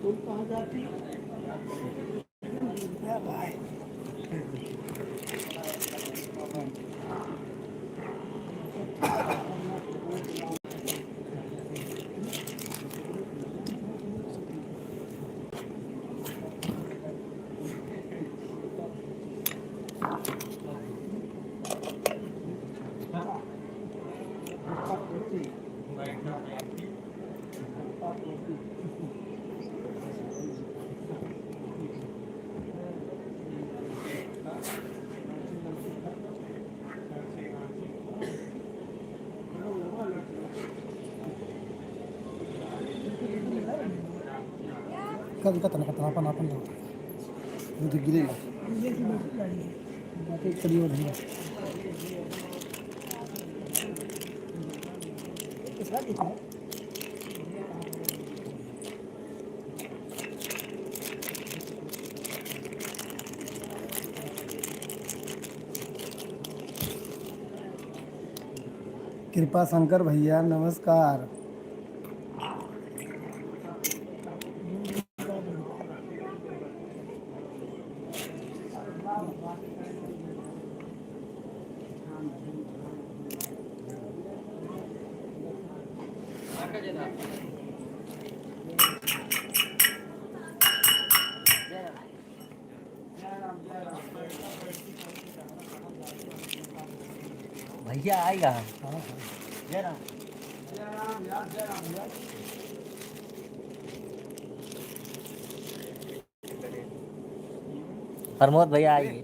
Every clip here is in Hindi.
तुम कहाँ जाती हो? Kita tanah apa apa nih? Itu gila ya. Bapak kali udah ya. कृपा शंकर भैया नमस्कार। भैया आएगा। जय राम। प्रमोद भैया आएंगे।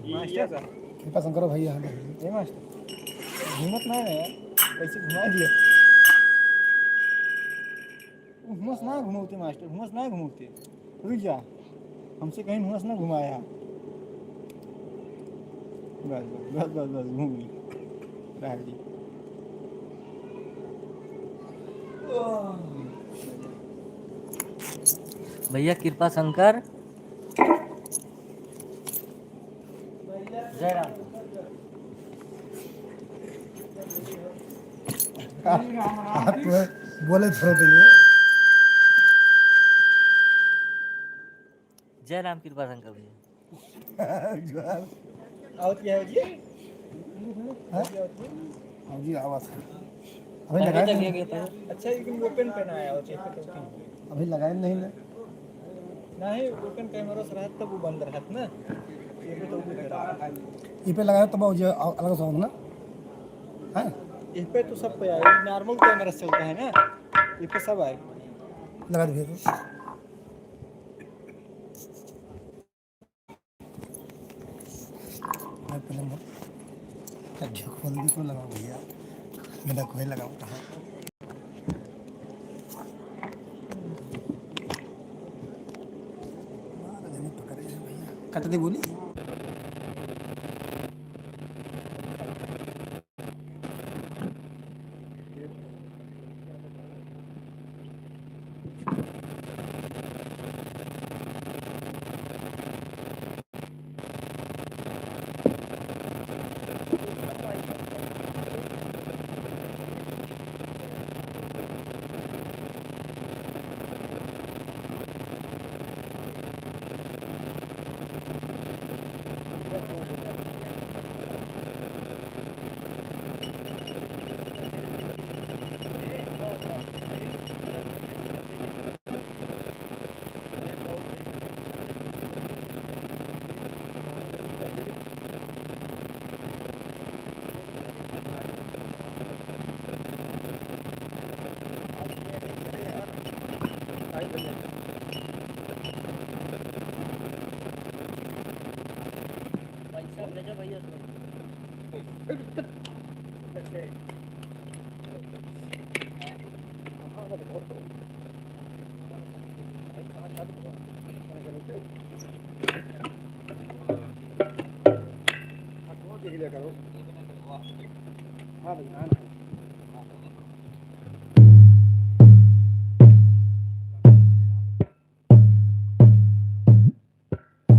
कृपा शंकर भैया घूमत ना है यार, कैसे घुमा दिया? हुमस ना घुमाते मास्टर, हुमस ना घुमाते। रुक जा, हमसे कहीं हुमस ना घुमाया। बस बस बस बस घूम ली राजी। भैया कृपा शंकर। जय राम। आप बोले थोड़े देंगे। जय राम कृपा शंकर भैया। आओ क्या हो जी? हाँ जी आवाज अभी लगाए नहीं। अच्छा लेकिन ओपन पे ना आया हो अभी लगाए नहीं ना। नहीं ओपन कैमरा से रहता तब वो बंद रहता ना। ये पे तो वो करा। ये पे लगाए तब मुझे अलग साउंड ना है। इस पे तो सब पे आए, नॉर्मल कैमरा से चलता है ना, इस पे सब आए। लगा दीजिए तो मैं पहले खोल भी तो लगाओ भैया, मेरा कोई लगाओ कहाँ पकड़े भैया कट दे बोली।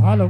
Hello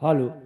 hello.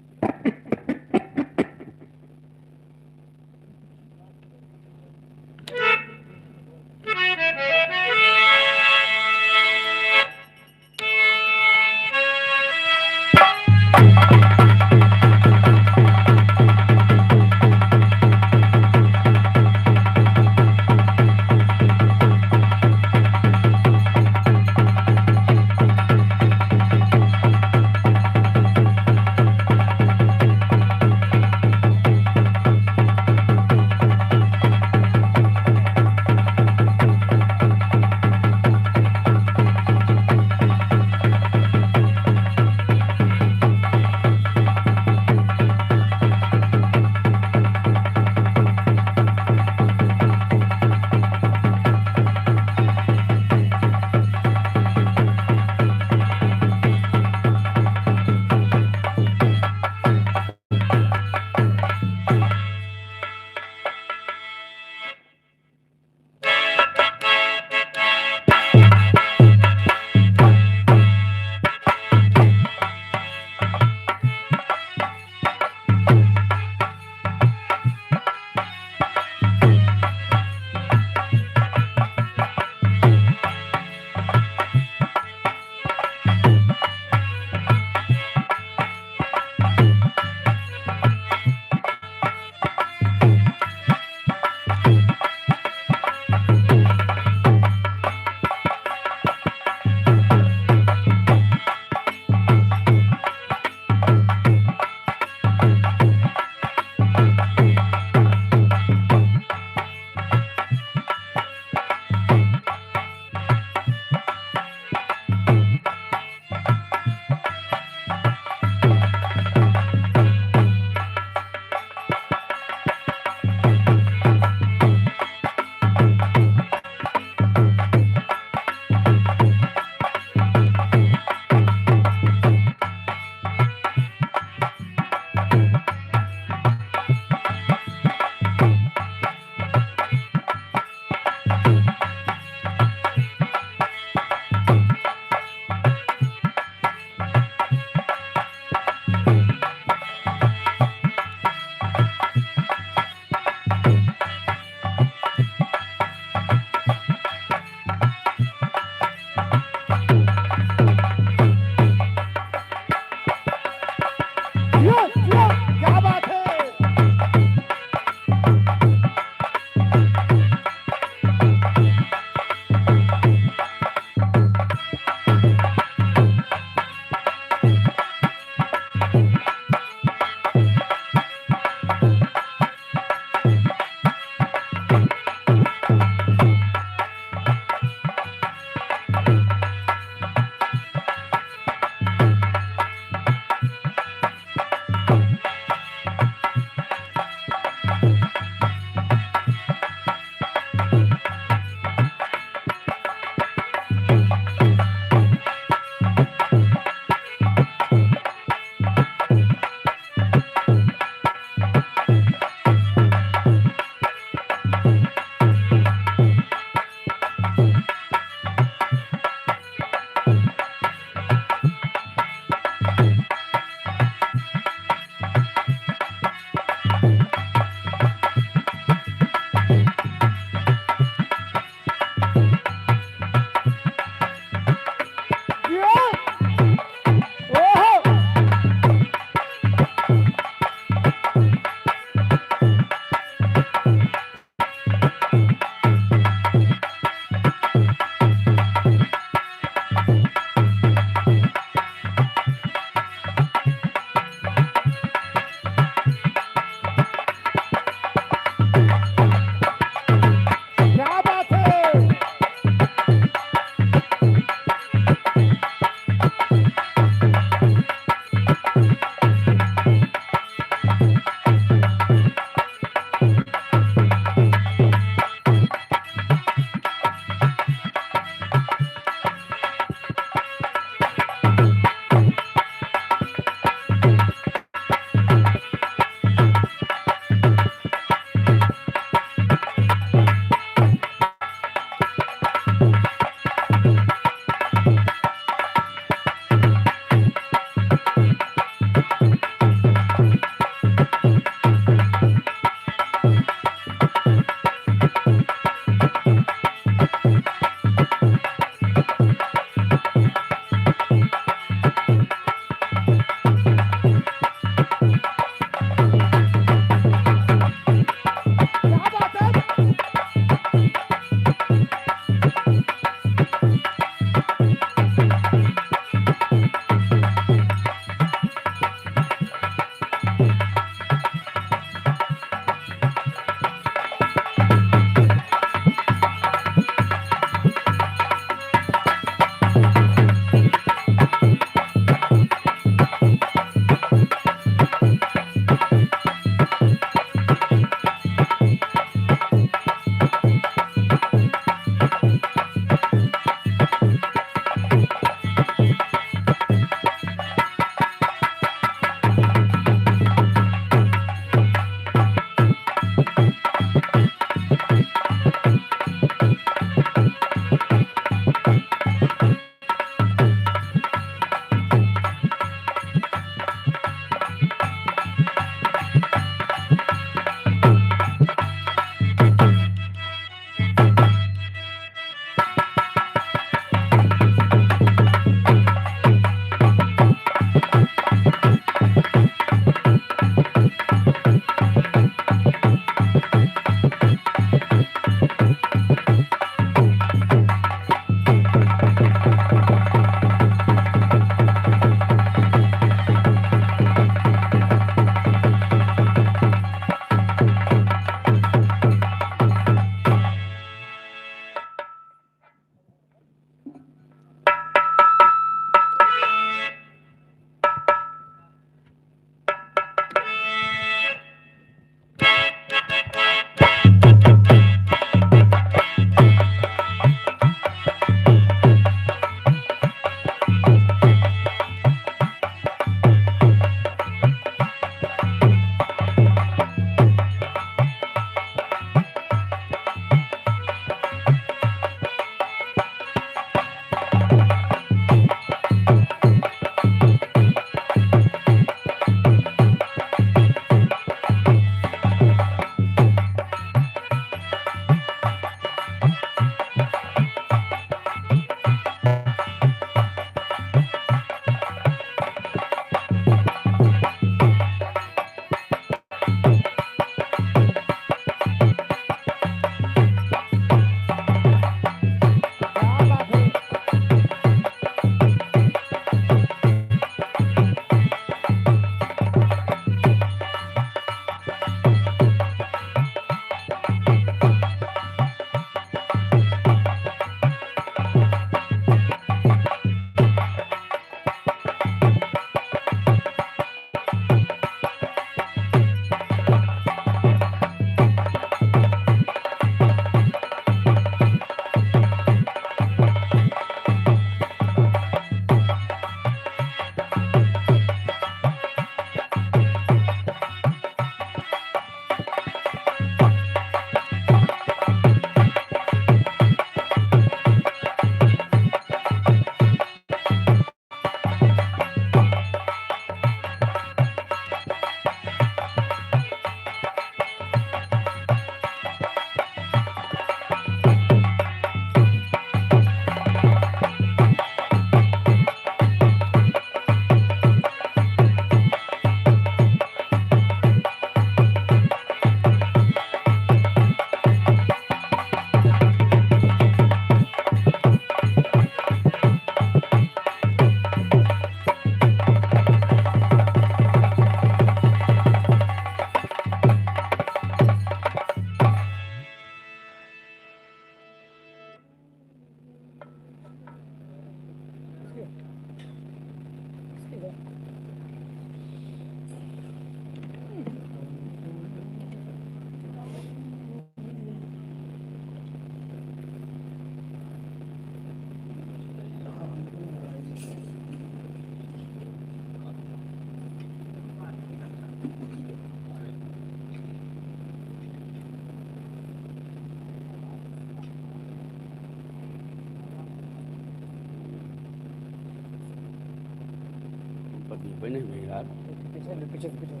पीछे पीछे पीछे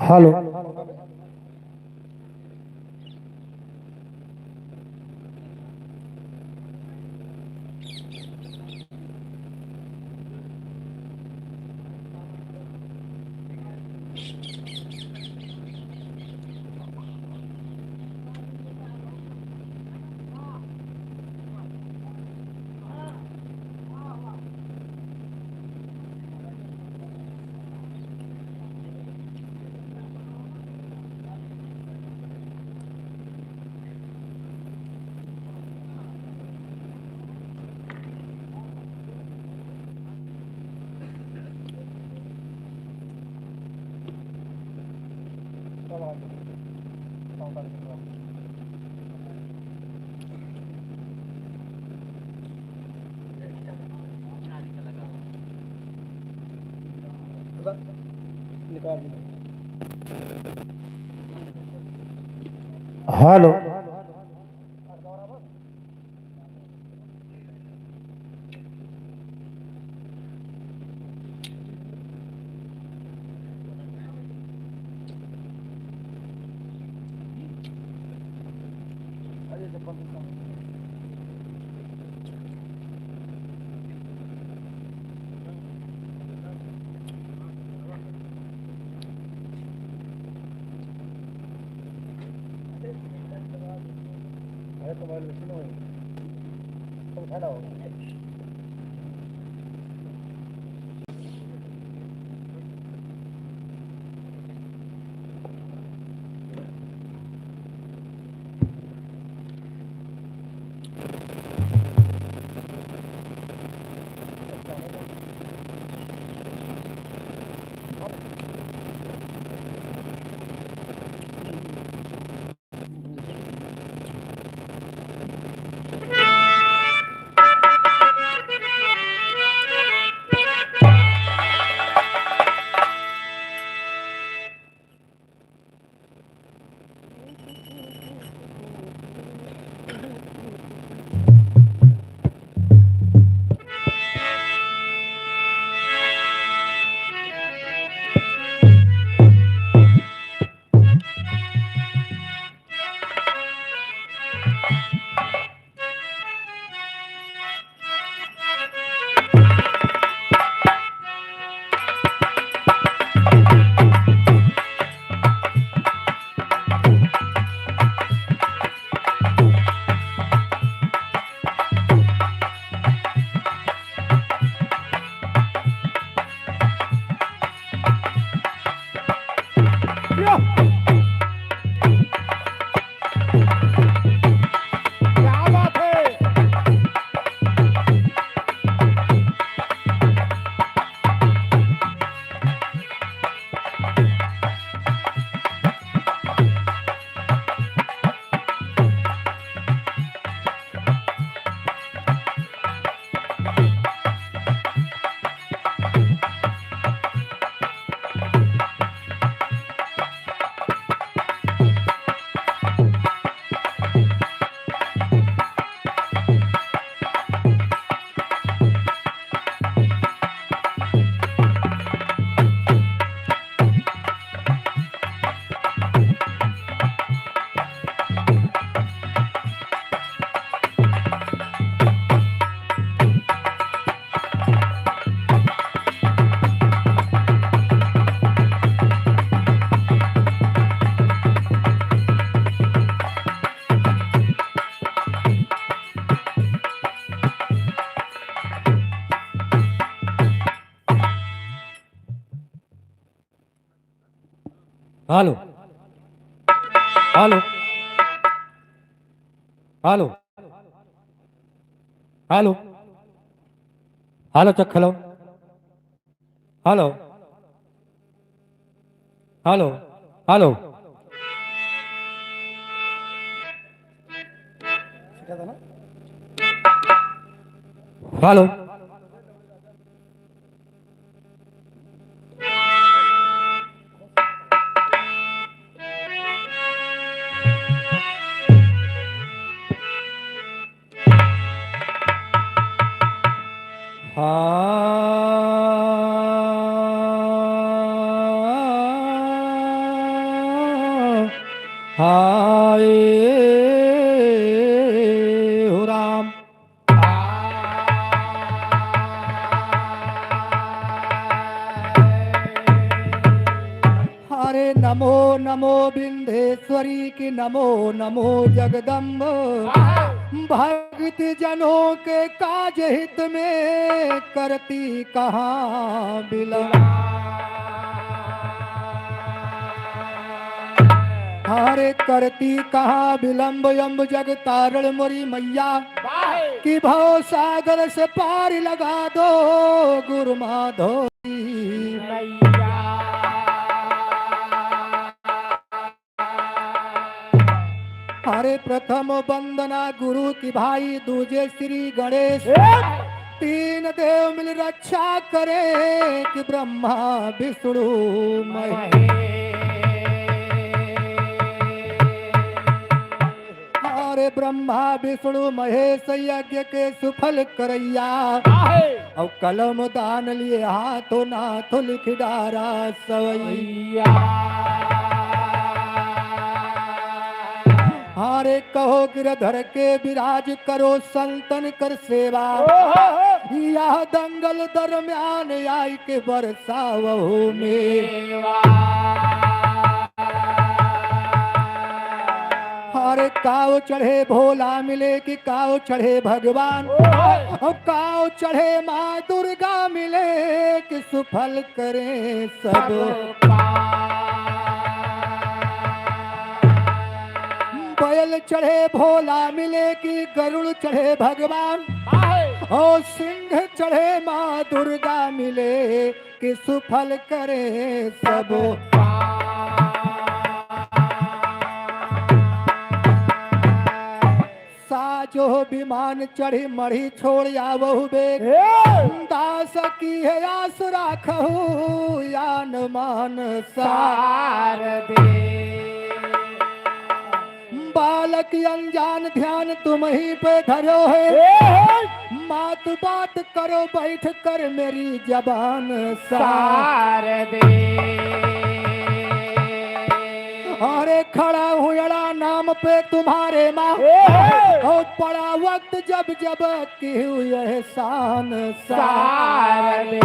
हेलो निकाल हेलो अरे तुम्हारे मशीन हो तुम खड़ा हो hello hello hello hello hello check hello hello hello hello सीखा था ना हेलो हाय हो राम। हरे नमो नमो विंध्येश्वरी की नमो नमो जगदम्ब। भक्त जनों के काज हित में करती कहाँ विलम्ब। हरे करती कहाँ विलम्ब यम्ब जग तारण मोरी मैया कि भव सागर से पार लगा दो गुरु माधो हरे प्रथम वंदना गुरु की भाई दूजे श्री गणेश तीन देव मिल रक्षा करे कि ब्रह्मा विष्णु महेश। हरे ब्रह्मा विष्णु महेश यज्ञ के सुफल करैया और कलम दान लिए हाथों नाथों लिख डारा सवैया। हारे कहो गिरधर के विराज करो संतन कर सेवा यह दंगल दरम्यान आई के बरसावहु में। हारे काव चढ़े भोला मिले कि काव चढ़े भगवान और काव चढ़े माँ दुर्गा मिले कि सुफल करे सब। बैल चढ़े भोला मिले कि गरुड़ चढ़े भगवान और सिंह चढ़े माँ दुर्गा मिले कि सुफल करे सब। साजो विमान चढ़ी मढ़ी छोड़ आवहु बेग दास की है आस राखहु यान मान सार दे। बालक अनजान ध्यान तुम ही पे धरो है मात बात करो बैठ कर मेरी जबान सार दे। अरे खड़ा हूँ अड़ा नाम पे तुम्हारे माँ और पड़ा वक्त जब जब की हुई एहसान सार दे।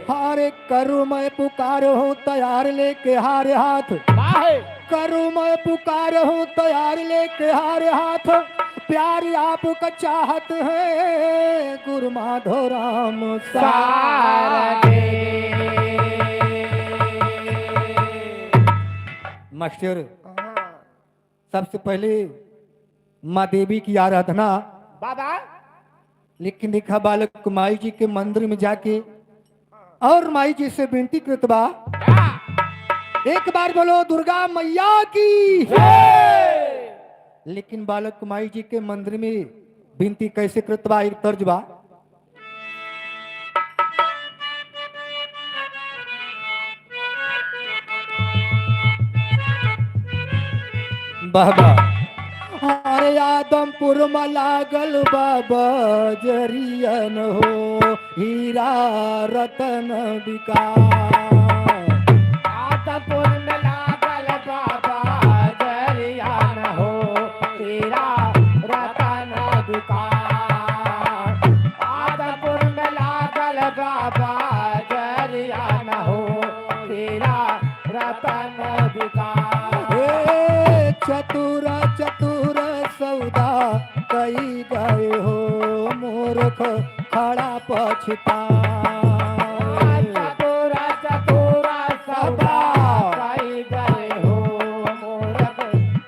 हारे करूँ मैं पुकार हूँ तैयार लेके हारे हाथ करूँ मैं पुकार हूँ तैयार लेके हारे हाथ प्यार आपका चाहत है गुरु माधो राम सार दे। मास्टर सबसे पहले माँ देवी की आराधना बाबा लेकिन देखा बालक माई जी के मंदिर में जाके और माई जी से विनती करत बा एक बार बोलो दुर्गा मैया की। लेकिन बालक माई जी के मंदिर में विनती कैसे करत बा एक तर्ज बा बाबा। अरे आदमपुर में लागल बाबा जरियन हो हीरा रतन विकास। आदमपुर में लागल बाबा जरियन हो हीरा रतन विकास। आदमपुर में लागल बाबा जरियन हो हीरा रतन विकास। चतुर चतुर सौदा कई गए हो मूर्ख खड़ा पछता। चतुर चतुर सौदा कई गए हो मूर्ख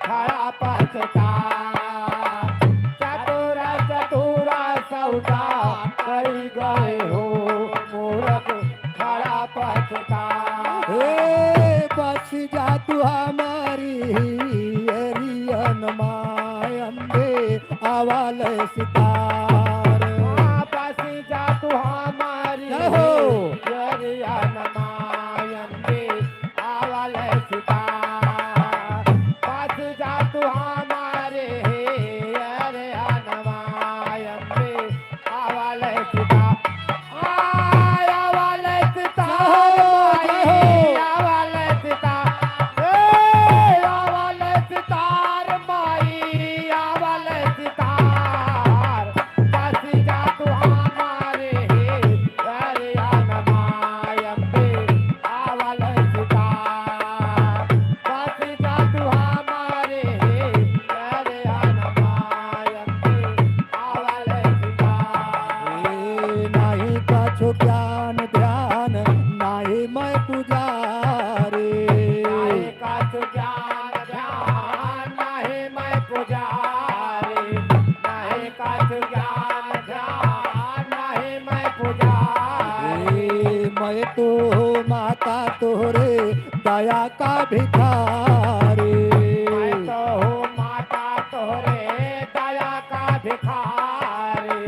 खड़ा पछता। चतुर चतुर सौदा कई गए हो मूर्ख खड़ा पछता। बस जा तू हमारी आवाल सितार बस जा तू हमारी जरिया नमायन दे आवाल सितार। बस जा तू हमारे जरिया नमायन दे आवाल सितार। आवाल सितार आवाल सितार पाछो ज्ञान ध्यान नाही मैं पुजारी नाहे काछु ज्ञान ध्यान नाहे मैं पुजारी नाहे काछु ज्ञान ध्यान नाहे मैं पुजारी मैं तो माता तोरे दया का भिखारी मैं तो हूँ माता तोरे दया का भिखारी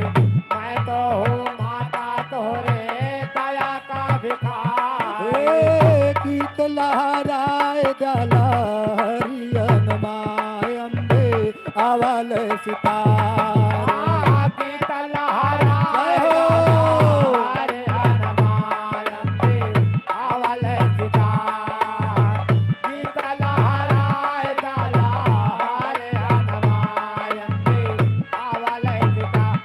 मैं तो हूँ माता तोरे दया का भिखारी गीत लहराए जला हरियन माय अम्बे अवल सितार गीत लहराए हरे हनुमानंदे अवल सितार गीत लहराए जला हरे हनुमानंदे अवल सितार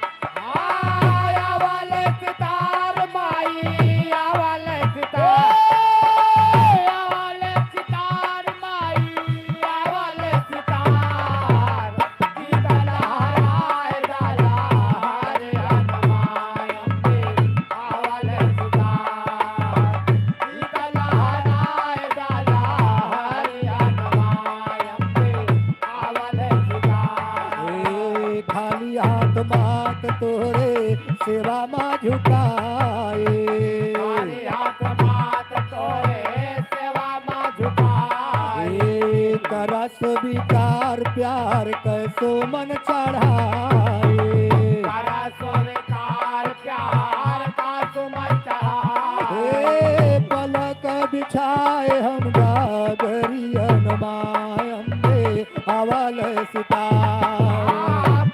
अवल सितार माई अवल सितार अवल सितार माई अवल सितार गीत लहराए जला हरे हनुमानंदे अवल सितार गीत लहराए जला हरे हनुमानंदे अवल सितार खाली हाथ मात तोरे सेवा मा झुकाए हरि हाथ मात तोरे सेवा मा झुकाए करस विकार प्यार कैसो मन चढ़ाए करा स्वीकार प्यार का सुमन चढ़ाए पलक बिछाए हम गागरियन माय अम्बे अवल सितार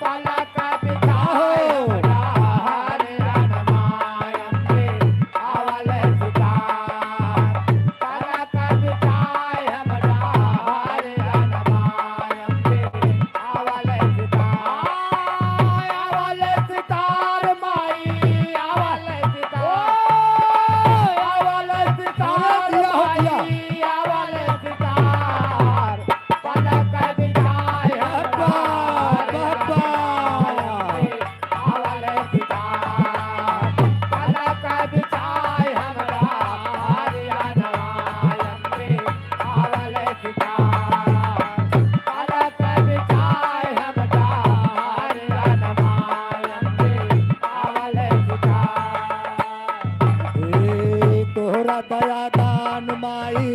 पलक बिछाए हमरा हरे हनुमानंदे अवल सितार पलक बिछाए हमरा हरे हनुमानंदे अवल सितार माई अवल सितार माई अवल सितार पलक बिछाए हमरा अवल सितार पलक बिछाए हमरा हरे हनुमानंदे अवल सितार पलक बिछाए हमरा हरे हनुमानंदे अवल सितार तोहरा दया दान माई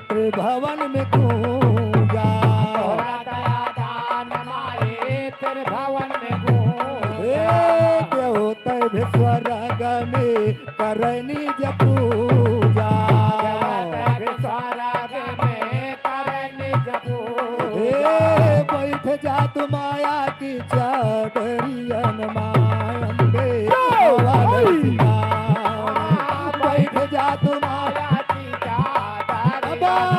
त्रिभवन में गूंजा तोरा दया दान माए तेरे भवन में गूंजा देहो तय स्वर्ग में करनी पूजा स्वर्ग में करनी जपूजा बैठ जा तु माया की चकरियन माय अम्बे अवल सितार बैठ जा तु माया माया की चादर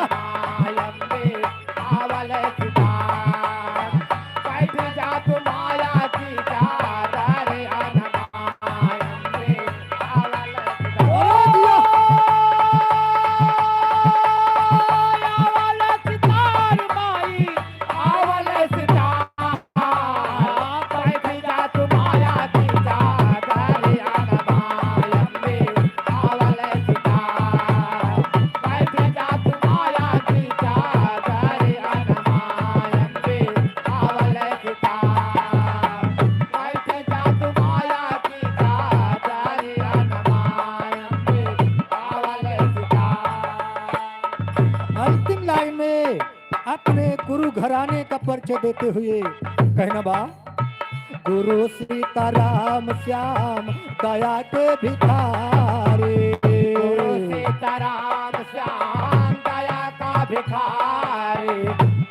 हनुमानंदे अवल सितार बैठ जा तू माया की चादर हनुमानंदे अवल सितार माई अवल सितार बैठ जा तू माया की चादर हनुमानंदे अवल सितार बैठ जा तू माया की चादर हनुमानंदे अवल सितार बैठ जा तू माया की चादर हनुमानंदे अवल सितार अंतिम लाइन में अपने गुरु घराने का परिचय देते हुए कहना बा गुरु सीताराम श्याम दया के भिखारी गुरु सीताराम श्याम दया का भिखारी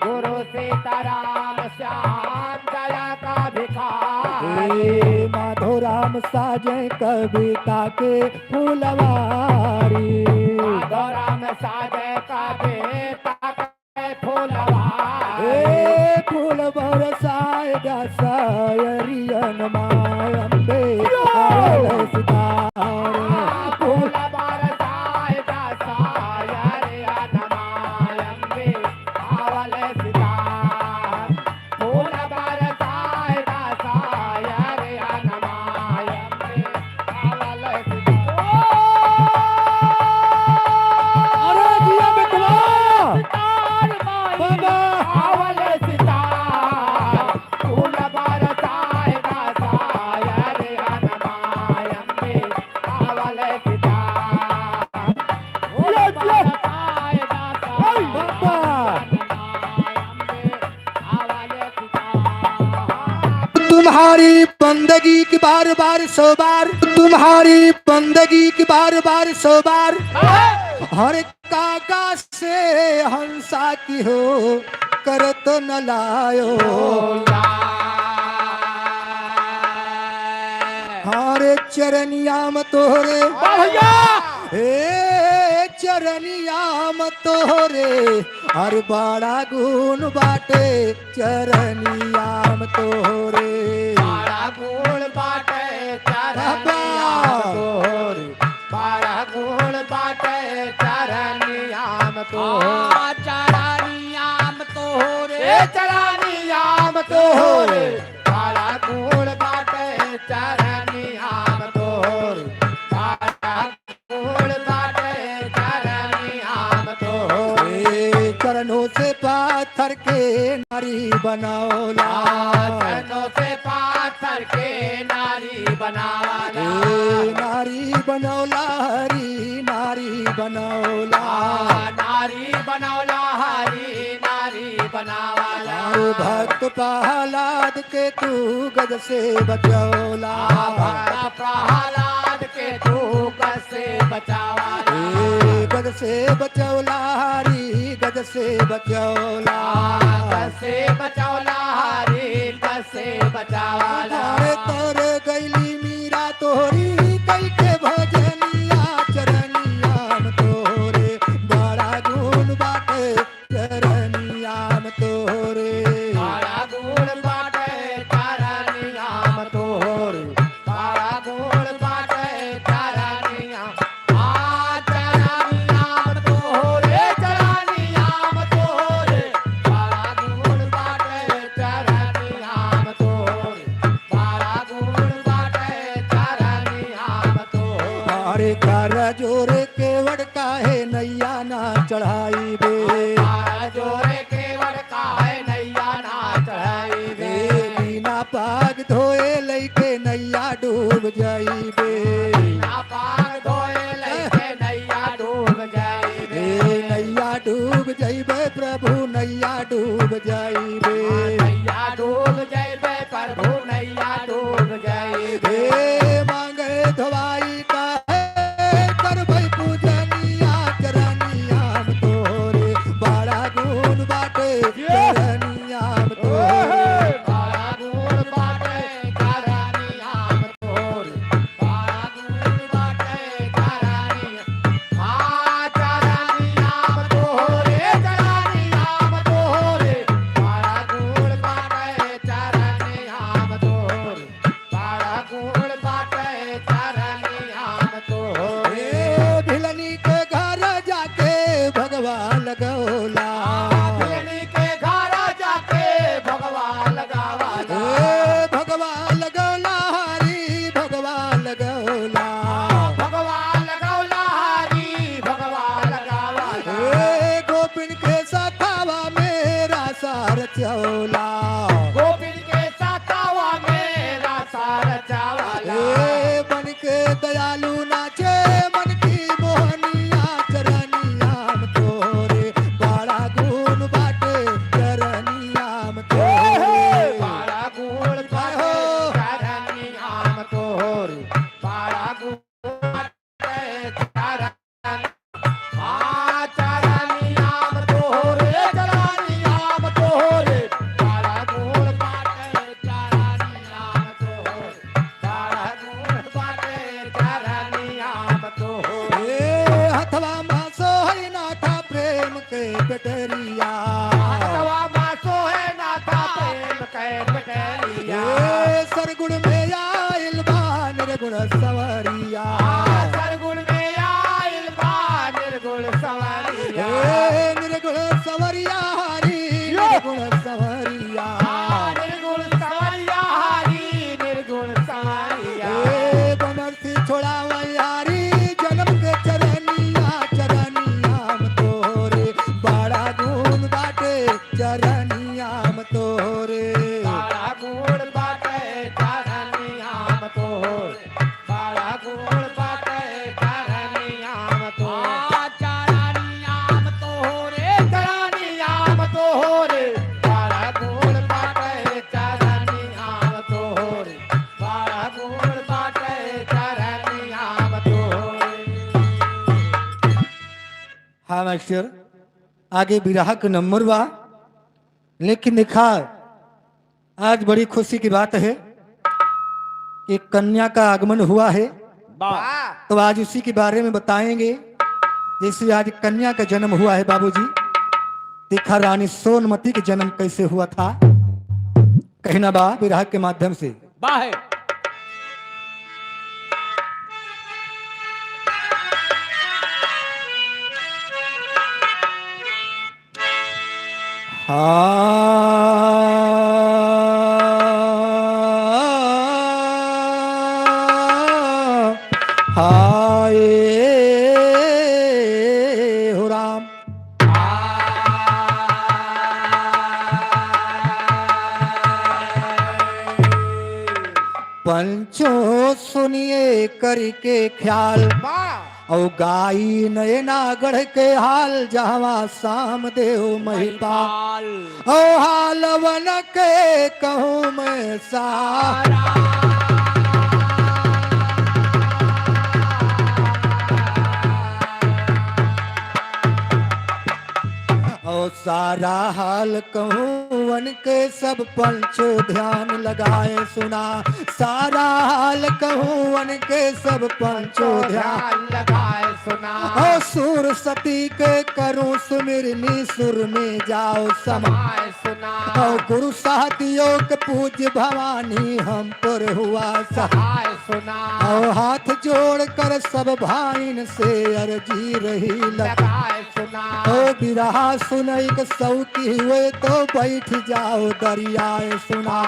गुरु सीताराम श्याम दया का भिखारी माधो राम साजे कविता के फूलवारी माधो राम साजे का बेटा के फूलवारी फूल बरसाए सायरियन माय अम्बे अवल सितार फूल बरसाए सायरे हनुमानंदे अवल सितार फूल बरसाए सायरे हनुमानंदे अवल सितार तुम्हारी बंदगी की बार बार सौ बार, तुम्हारी बंदगी की बार बार सौ बार, हर काका से हंसा की हो करत न लायो, हरे चरनियाम तोहरे हे चरनियाम तोहरे, हर बड़ा गुण बाटे चरनियाम तोहरे, बड़ा गुण बाटे चरनियाम तोहरे, बड़ा गुण बाटे चरनियाम तोहरे, चरनियाम तोहरे, चरनियाम तोहरे, बड़ा गुण बाटे चरनियाम तोहरे, बड़ा गुण बाटे चरनियाम तोहरे, चरणों से पाथर के नारी बनौला, चरणों से पाथर के नारी बनावाला, नारी बनौला हरी नारी बनौला, नारी बनौला हरी नारी बनावाला, भक्त प्रहलाद के तू गज से बचौला, भक्त प्रहलाद के तू कैसे बचावाला, गज से बचौला हरी गज से बचौला, कैसे बचौला हरी कैसे बचावाला, तर गैली मीरा तोहरी कई के भजनिया चरनियाम तोहरे, बड़ा गुण बाटे चरनियाम तोहरे, बड़ा गुण बाटे चरनियाम तोहरे, बड़ा गुण बाटे चरनियाम, चरनियाम तोहरे, चरनियाम तोहरे, बड़ा गुण बाटे चरनियाम तोहरे, बड़ा गुण बाटे चरनियाम तोहरे, अरे कर जोर केवड़ काहे नैया ना चढ़ाई बे, जोरे केवड़ काहे नैया ना चढ़ाई बे, बिना पाग धोए लैके नैया डूब जाई बे, ना पाग धोए लैके नैया डूब जाई बे, नैया डूब जाइबे प्रभु नैया डूब जाइबे, नैया डूब जाइबे प्रभु नैया डूब जाइबे, मांगे धवाई का करबै पूजनिया चरनियाम तोरे, बड़ा गुण बाटे चरनियाम तोरे, बड़ा गुण बाटे चरनियाम तोरे, बड़ा गुण बाटे चरनियाम, चरनियाम तोरे, चरनियाम तोरे, बड़ा गुण बाटे चरनियाम तोरे, बड़ा गुण बाटे चरनियाम तोरे, भिलनी के घर जाके भगवान लगौला, भिलनी के घर जाके भगवान लगावाला, भगवान लगौला हरी भगवान लगौला, भगवान लगौला हरी भगवान लगावाला, गोपिन के सखावा मेरा सार चौला, गोपिन के साथावा मेरा सार चावाला, बन के दयालु नाचे मन की मोहनिया चरनियाम तोरे, बड़ा गुण बाटे चरनियाम तोरे, बड़ा गुण बाटे चरनियाम तोरे, बड़ा गुण बाटे चरनियाम तोरे, चरनियाम तोरे, बड़ा गुण बाटे चरनियाम तोरे, बड़ा गुण बाटे चरनियाम तोरे, हथवा मासो है नाथा प्रेम के बेटरिया, हथवा मासो है नाथा प्रेम के बटरिया, सरगुण में आइल बा निर्गुण सवरिया, सरगुण में आइल बा निर्गुण सवरिया, निर्गुण सवरिया हरी निर्गुण सवरिया, निर्गुण सवरिया हरी निर्गुण सवरिया, बनरसी छोड़ा यारी जन्म के चरनिया चरनियाम तोरे, बड़ा गुण बाटे चरनियाम तोरे, बड़ा गुण बाटे चरनियाम तोरे, बड़ा गुण बाटे बा मास्टर आगे बिरहा के नंबर बा, लेकिन देखा आज बड़ी खुशी की बात है कि कन्या का आगमन हुआ है, तो आज उसी के बारे में बताएंगे। जैसे आज कन्या का जन्म हुआ है बाबूजी, देखा रानी सोनमती का जन्म कैसे हुआ था, कहना बा बिरहा के माध्यम से। बाहे हाय हो राम, पंचो सुनिए करके ख्याल, और गाई नयना गढ़ के हाल, जहवा शाम देव महिपाल, ओ हाल वन के कहूँ मैं सारा, और सारा हाल कहूँ वन के सब पंचो ध्यान लगाए सुना, सारा हाल कहूँ वन के सब पंचो ध्यान लगाए सुना। ओ सुर सती के करूं सुमिरनी, सुर में जाओ समाए सुना। ओ गुरु साथियों के पूज्य भवानी हम पर हुआ सहाय सुना। ओ हाथ जोड़ कर सब भाइन से अर्जी रही लगाए सुना। ओ बिरहा सुनई के सौकी हुए तो बैठ जाओ दरियाए सुना।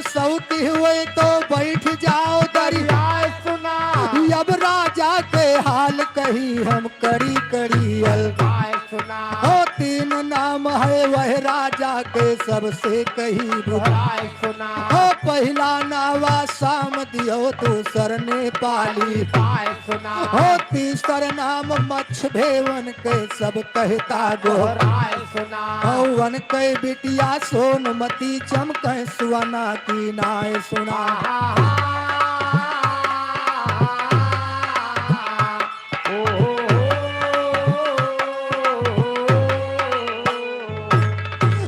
सऊती हुए तो बैठ जाओ दरियाए सुना। अब राजा के हाल कही हम करी करी अलगाए सुना। हो तीन नाम है वह राजा के सबसे कही बुलाए सुना। हो पहला नावा शाम दियो दूसर नेपाली सुना। हो तीसर नाम मच्छ भेवन के सब कहता गोहराए सुना। हो वन के बिटिया सोनमती चमके सुवना की नाय सुना।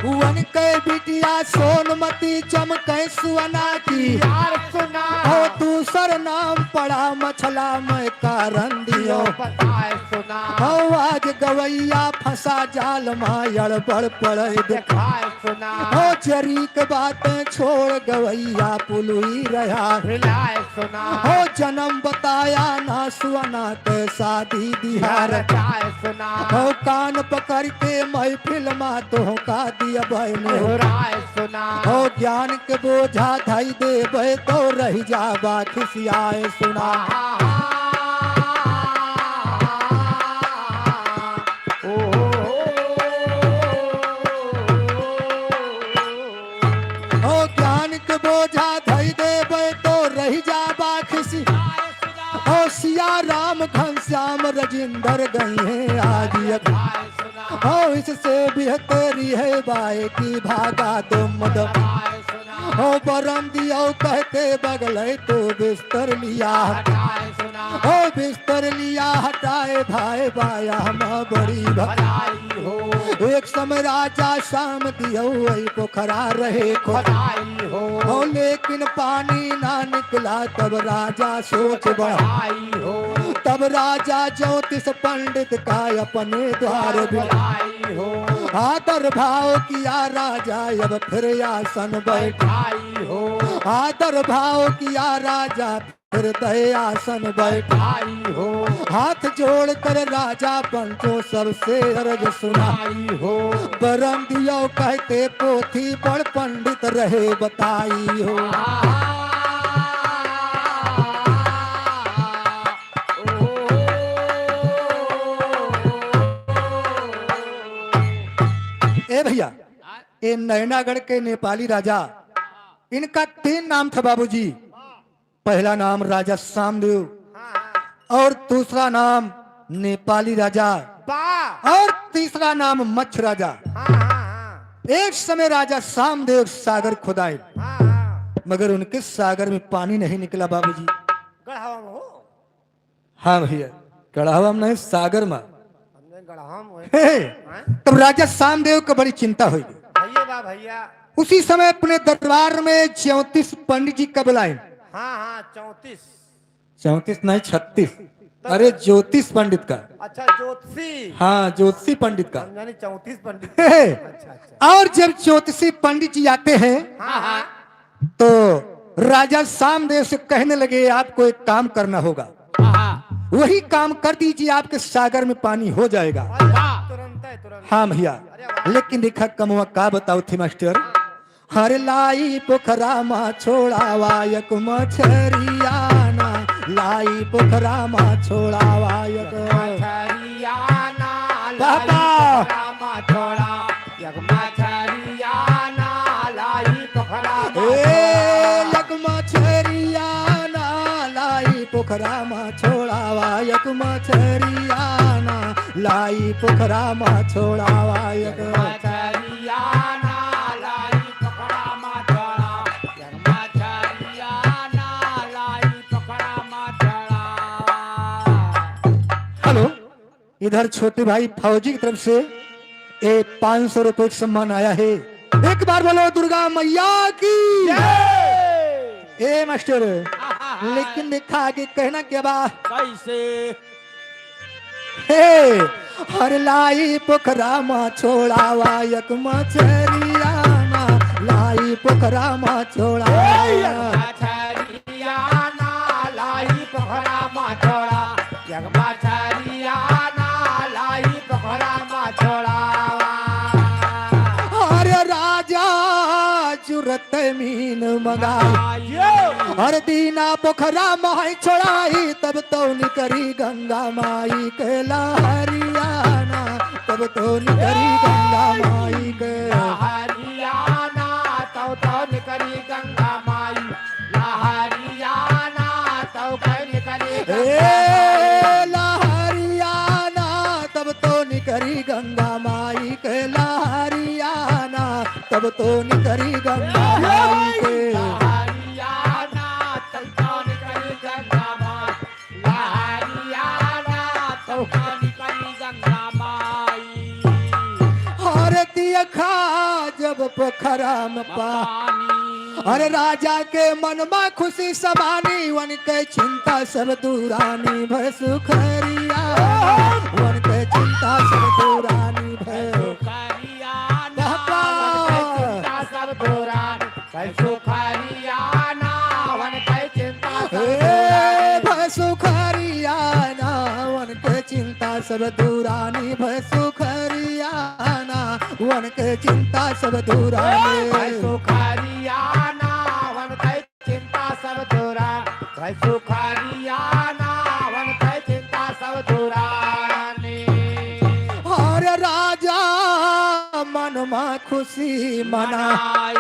वन के बिटिया सोनमती चमके सुवना की यार सुना। हो दूसर नाम पड़ा मछला में कारण दियो बताए सुना। हो आज गवैया फंसा जाल मायड़ बड़ पड़े दिखाए सुना। हो चरी के बातें छोड़ गवैया पुलुई रहा हिलाए सुना। हो जन्म बताया ना सुवना के शादी दिहार रचाए सुना। हो कान पकड़ के महफिल मा तो का दिया बहने दोहराए सुना। हो ज्ञान के बोझा धाई दे तो रह जाबा खिसियाए सुना। हो ज्ञान के बोझा धाई दे तो रह जाबा खिसी। हो सिया राम घनश्याम रजिंदर गई है आज हो इससे बेहतरी है बाए की भागा तुम हो परम दियो कहते बगले तो बिस्तर लिया हो बिस्तर लिया हटाए भाई बाया हम बड़ी भलाई हो। एक समय राजा शाम दियो वही पोखरा रहे खुदाई हो लेकिन पानी ना निकला तब राजा सोच बढ़ाई हो। तब राजा ज्योतिष पंडित का अपने द्वार बुलाई हो। आदर भाव किया राजा अब फिर आसन बैठाई हो। आदर भाव किया राजा फिर दयासन बैठाई हो। हाथ जोड़ कर राजा पंचों सबसे अर्ज सुनाई हो। परम दियो कहते पोथी पढ़ पंडित रहे बताई हो। ए भैया ये नैनागढ़ के नेपाली राजा इनका 3 नाम था बाबूजी। पहला नाम राजा सामदेव और दूसरा नाम नेपाली राजा और तीसरा नाम मच्छ राजा। एक समय राजा सामदेव सागर खुदाए, हाँ हाँ मगर उनके सागर में पानी नहीं निकला बाबूजी। गढ़ावा में हो हाँ भैया, कड़ावा में नहीं, सागर में। हमने गढ़ावा में हो हे, हाँ? तब राजा सामदेव को बड़ी चिंता हुई। भैया बा भैया उसी समय अपने दरबार में 34 पंडित जी कब लाए? हाँ हाँ 34 34 नहीं 36। अरे ज्योतिष पंडित का। अच्छा ज्योतिषी हाँ ज्योतिषी पंडित का। यानी 34 पंडित हे, अच्छा अच्छा और जब ज्योतिषी पंडित जी आते हैं हाँ हाँ तो राजा सामदेव से कहने लगे आपको एक काम करना होगा, वही काम कर दीजिए, आपके सागर में पानी हो जाएगा। तुरंत है तुरंत हाँ भैया, लेकिन देखा कमवा का बताओ थे मास्टर। हर लाई पोखरा मा छोड़ावा एक मछरियाना, लाई पोखरा मा छोड़ावा एक मछरियाना पापा। लाई छोड़ा यक मछरियाना लाई पोखरा एक मछरियाना, लाई पोखरा मा छोड़ावा एक मछरियाना, लाई पोखरा मा छोड़ावा एक मछरियाना लाई पोखरा मा छोड़ा यक मछरियाना लाई पोखरा मा छोड़ा। हेलो, इधर छोटे भाई फौजी की तरफ से 500 रुपए का सम्मान आया है। एक बार बोलो दुर्गा मैया की। ए मास्टर, लेकिन देखा आगे कहना क्या बा? कैसे हे, हर लाई पोखरा मा छोड़ावा एक मछरियाना, लाई पोखरा मा छोड़ावा। मछरियाना लाई पोखरा मा छोड़ा यक मछरियाना लाई पोखरा मा छोड़ा। अरे राजा जुरत मीन मंगाई, हर दीना पोखरा माई छोड़ाई, तब तो निकरी गंगा माई के लहरियाना, तब तो निकरी गंगा माई के। हरियाणा तो निकली गंगा माई हरियाणा तो निकली ए लहरियाना, तब तो निकरी गंगा माई के लहरियाना, तब तो निकरी गंगा माई के। हरियाणा तो निकली गंगा माई हरियाणा तो निकली गंगा माई। हरती खा जब पोखरा में पानी, अरे राजा के मन में खुशी समानी, वन के चिंता सब दूरानी भय सुखरिया, वन के चिंता सब दूरानी भय सब दूरान कैसो खरियाना वन कै चिंता भय सुखरियाना, वन के चिंता सब दूरानी भय सुखरियाना, वन के चिंता सब दूरानी। कैसो खरियाना वन कै चिंता सब दूरान कैसो खरियाना वन कै चिंता सब दूरानी। और राजा मन में खुशी मनाई,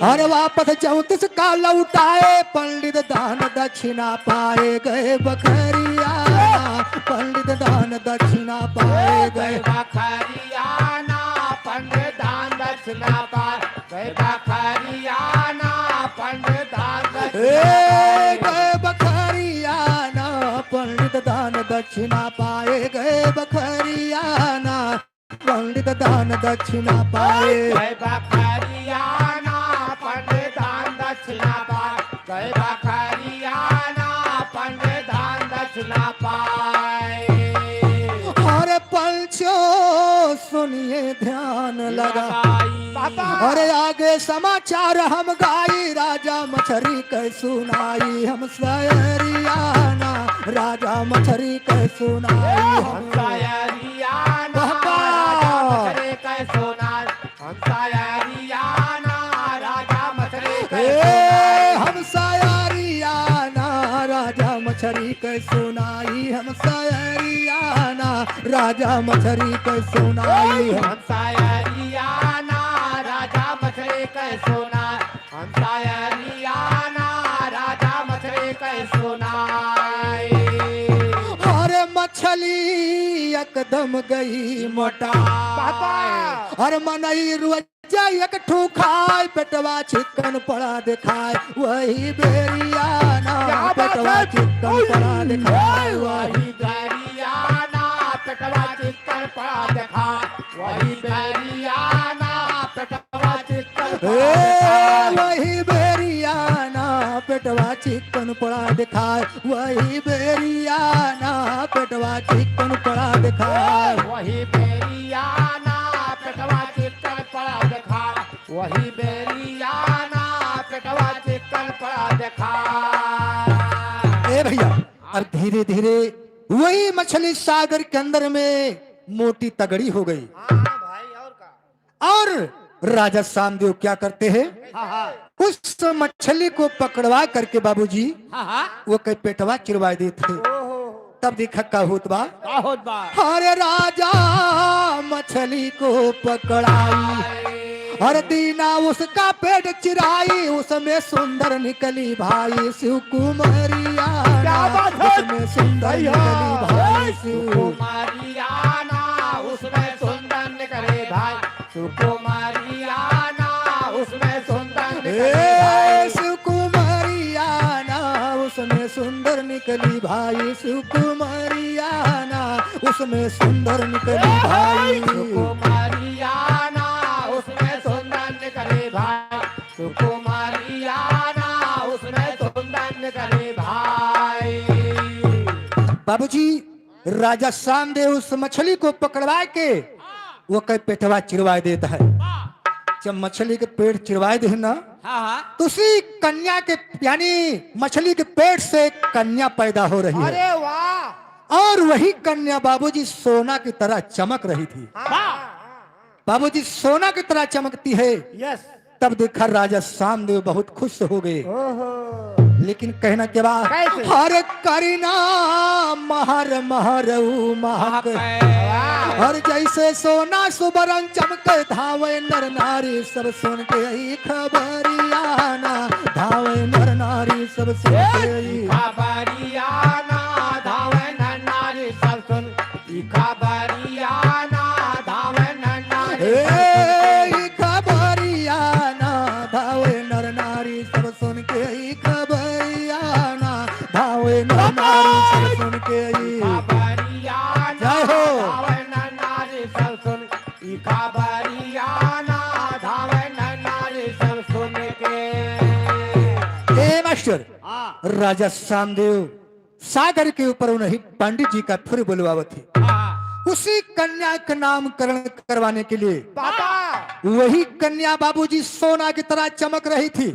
और वापस 34 का लौटाए, पंडित दान दक्षिणा पाए गए बखरियाना, पंडित दान दक्षिणा पाए गए बखरियाना पंडित दान दक्षिणा पाए गए बखरियाना पंडित दान गए बखरियाना, पंडित दान दक्षिणा पाए गए बखरियाना, पंडित दान दक्षिणा पाए गए बखरियाना पंडित दान दक्षिणा पाए गए बखरियाना पंडित दान दक्षिणा पाए। और पंचो सुनिए ध्यान लगा, अरे आगे समाचार हम गाई, राजा मछरी के सुनाई हम सयरियाना, राजा मछरी के सुनाई हम सयरियाना, राजा मछरी के सुनाई हम सयरियाना, राजा मछरी के हम सयरियाना, राजा मछरी के सुनाई हम सयरियाना, राजा मछरी के सुनाई हम सयरियाना, राजा मछली के सुनाई हम सयरियाना, राजा मछली के सुनाई। अरे मछली एकदम गई मोटा, पापा अरे मनई रुआ जा एक ठू खाए पेटवा चिकन पड़ा दिखाए वही बेरिया ना पेटवा चिकन पड़ा दिखाए वही बेरियाना पेटवा चिकन पड़ा देखा वही बेरियाना पेटवा चिकन वही बेरिया ना पेटवा चिकन पड़ा दिखाए वही बेरिया ना पेटवा चिकन पड़ा दिखाए वही बेरियाना पेटवा चिकन पड़ा देखा वही बेरियाना पेटवा चिकन पड़ा देखा ए भैया अब धीरे धीरे वही मछली सागर के अंदर में मोटी तगड़ी हो गई। और राजा सामदेव क्या करते हैं उस मछली को पकड़वा करके बाबूजी वो कई पेटवा चिरवा देते। तब देखा का होत बा अरे राजा मछली को पकड़ाई हर दीना उसका पेट चिराई उसमें सुंदर निकली भाई शिव कुमारिया उसमें सुंदर निकली भाई शिव कुमारियाना उसमें सुंदर निकले भाई सुकुमारियाना उसमें सुंदर निकले भाई शिव कुमारियाना उसमें सुंदर निकली भाई शिव कुमारियाना उसमें सुंदर निकली भाई सुकुमारियाना उसमें सुंदर निकले भाई सुकुमारियाना उसमें सुंदर निकले भाई। बाबूजी राजा सामदेव उस मछली को पकड़वा के वो कई पेटवा चिरवा देता है। जब मछली के पेट चिरवा दे ना तो उसी कन्या के यानी मछली के पेट से कन्या पैदा हो रही है। अरे वाह और वही कन्या बाबूजी सोना की तरह चमक रही थी। बाबूजी सोना की तरह चमकती है। यस तब देखा राजा सामदेव बहुत खुश हो गए। लेकिन कहना के बाद कैसे? हर करीना महर महरऊ महक और जैसे सोना सुबरन चमके धावे नर नारी सब सुन के आई खबरियाना धावे नर नारी सब सुन के आई खबरियाना धावे नारी सब सुन ई खबरियाना धावे नारी ए खबरियाना धावे नर नारी सब सुन के आई खबरियाना धावे नर नारी सब सुन के आई खबरियाना जय हो। धावे नारी सब सुन ई खबरियाना धावे नारी सब सुन के ए मास्टर राजा सामदेव सागर के ऊपर उन्हें पंडित जी का फिर बुलवावत थे। उसी कन्या का नामकरण करवाने के लिए वही कन्या बाबूजी सोना की तरह चमक रही थी।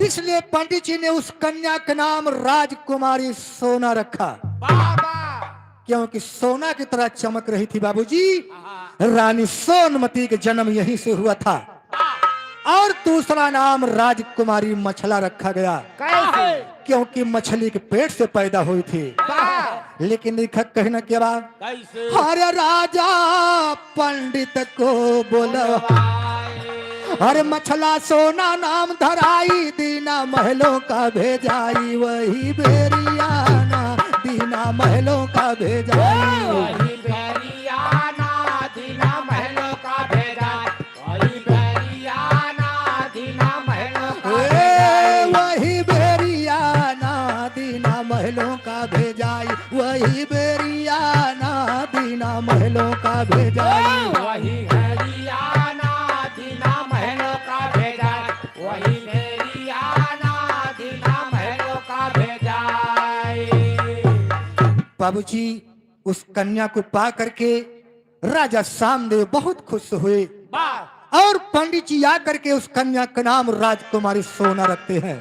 इसलिए पंडित जी ने उस कन्या का नाम राजकुमारी सोना रखा क्योंकि सोना की तरह चमक रही थी बाबूजी। रानी सोनमती का जन्म यहीं से हुआ था। और दूसरा नाम राजकुमारी मछला रखा गया क्योंकि मछली के पेट से पैदा हुई थी। लेकिन लेखक कहना के बाद हर राजा पंडित को बोला हर मछला सोना नाम धराई दीना महलों का भेजाई वही बेरियाना दीना महलों का भेजाई वही बेरियाना दीना महलों का भेजा वही बेरियाना दीना महलों का वही बेरियाना दीना महलों का भेजाई वही बेरियाना दीना महलों का भेजाई वही बेरियाना दीना महलों का भेजा वही बेरियाना दीना महलों का भेजा। बाबूजी उस कन्या को पा करके राजा सामदेव बहुत खुश हुए और पंडित जी आकर के उस कन्या का नाम राजकुमारी सोना रखते हैं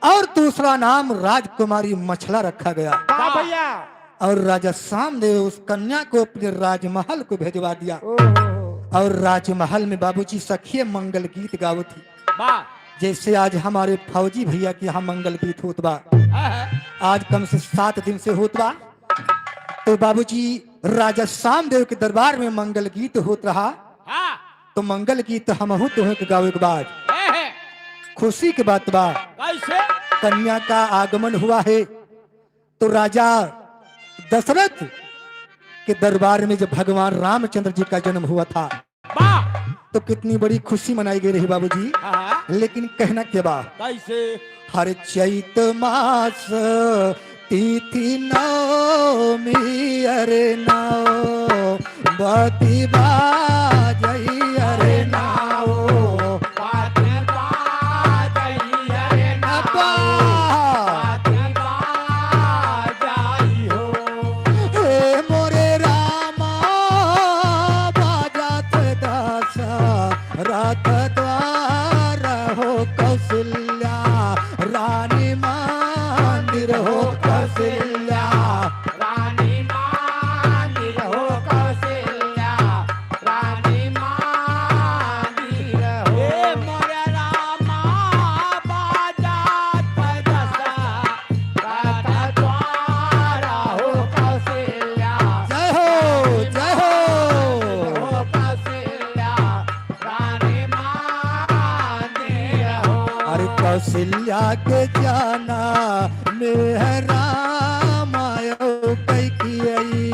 और दूसरा नाम राजकुमारी मछला रखा गया। भैया और राजा सामदेव उस कन्या को अपने राजमहल को भेजवा दिया और राजमहल में बाबूजी सखिए मंगल गीत गावत थी। जैसे आज हमारे फौजी भैया के यहाँ मंगल गीत होत बा आज कम से 7 दिन से होत बा। तो बाबूजी राजा सामदेव के दरबार में मंगल गीत होत रहा। तो मंगल गीत हमहू तो के गावे के बाद खुशी की बात बा कन्या का आगमन हुआ है। तो राजा दशरथ के दरबार में जब भगवान रामचंद्र जी का जन्म हुआ था तो कितनी बड़ी खुशी मनाई गई रही बाबूजी, हाँ, लेकिन कहना के बा कैसे? हर चैत मास तिथि नवमी अरे नौ बती बाजई अरे नाओ बात बाजई अरे अब्बा बात बाजई हो। हे मोरे रामा बाजात दासा रात द्वार हो कौशल्या रानी मंदिर हो कौशल्या रानी मंदिर हो कौशल्या, रानी मंदिर हो। हे मोरे रामा बाजात दशा रात द्वार हो कौशल्या, जय हो जय हो हो कौशल्या, रानी मंदिर हो। अरे कौशल्या के जाना मेहरा मायो कैकियई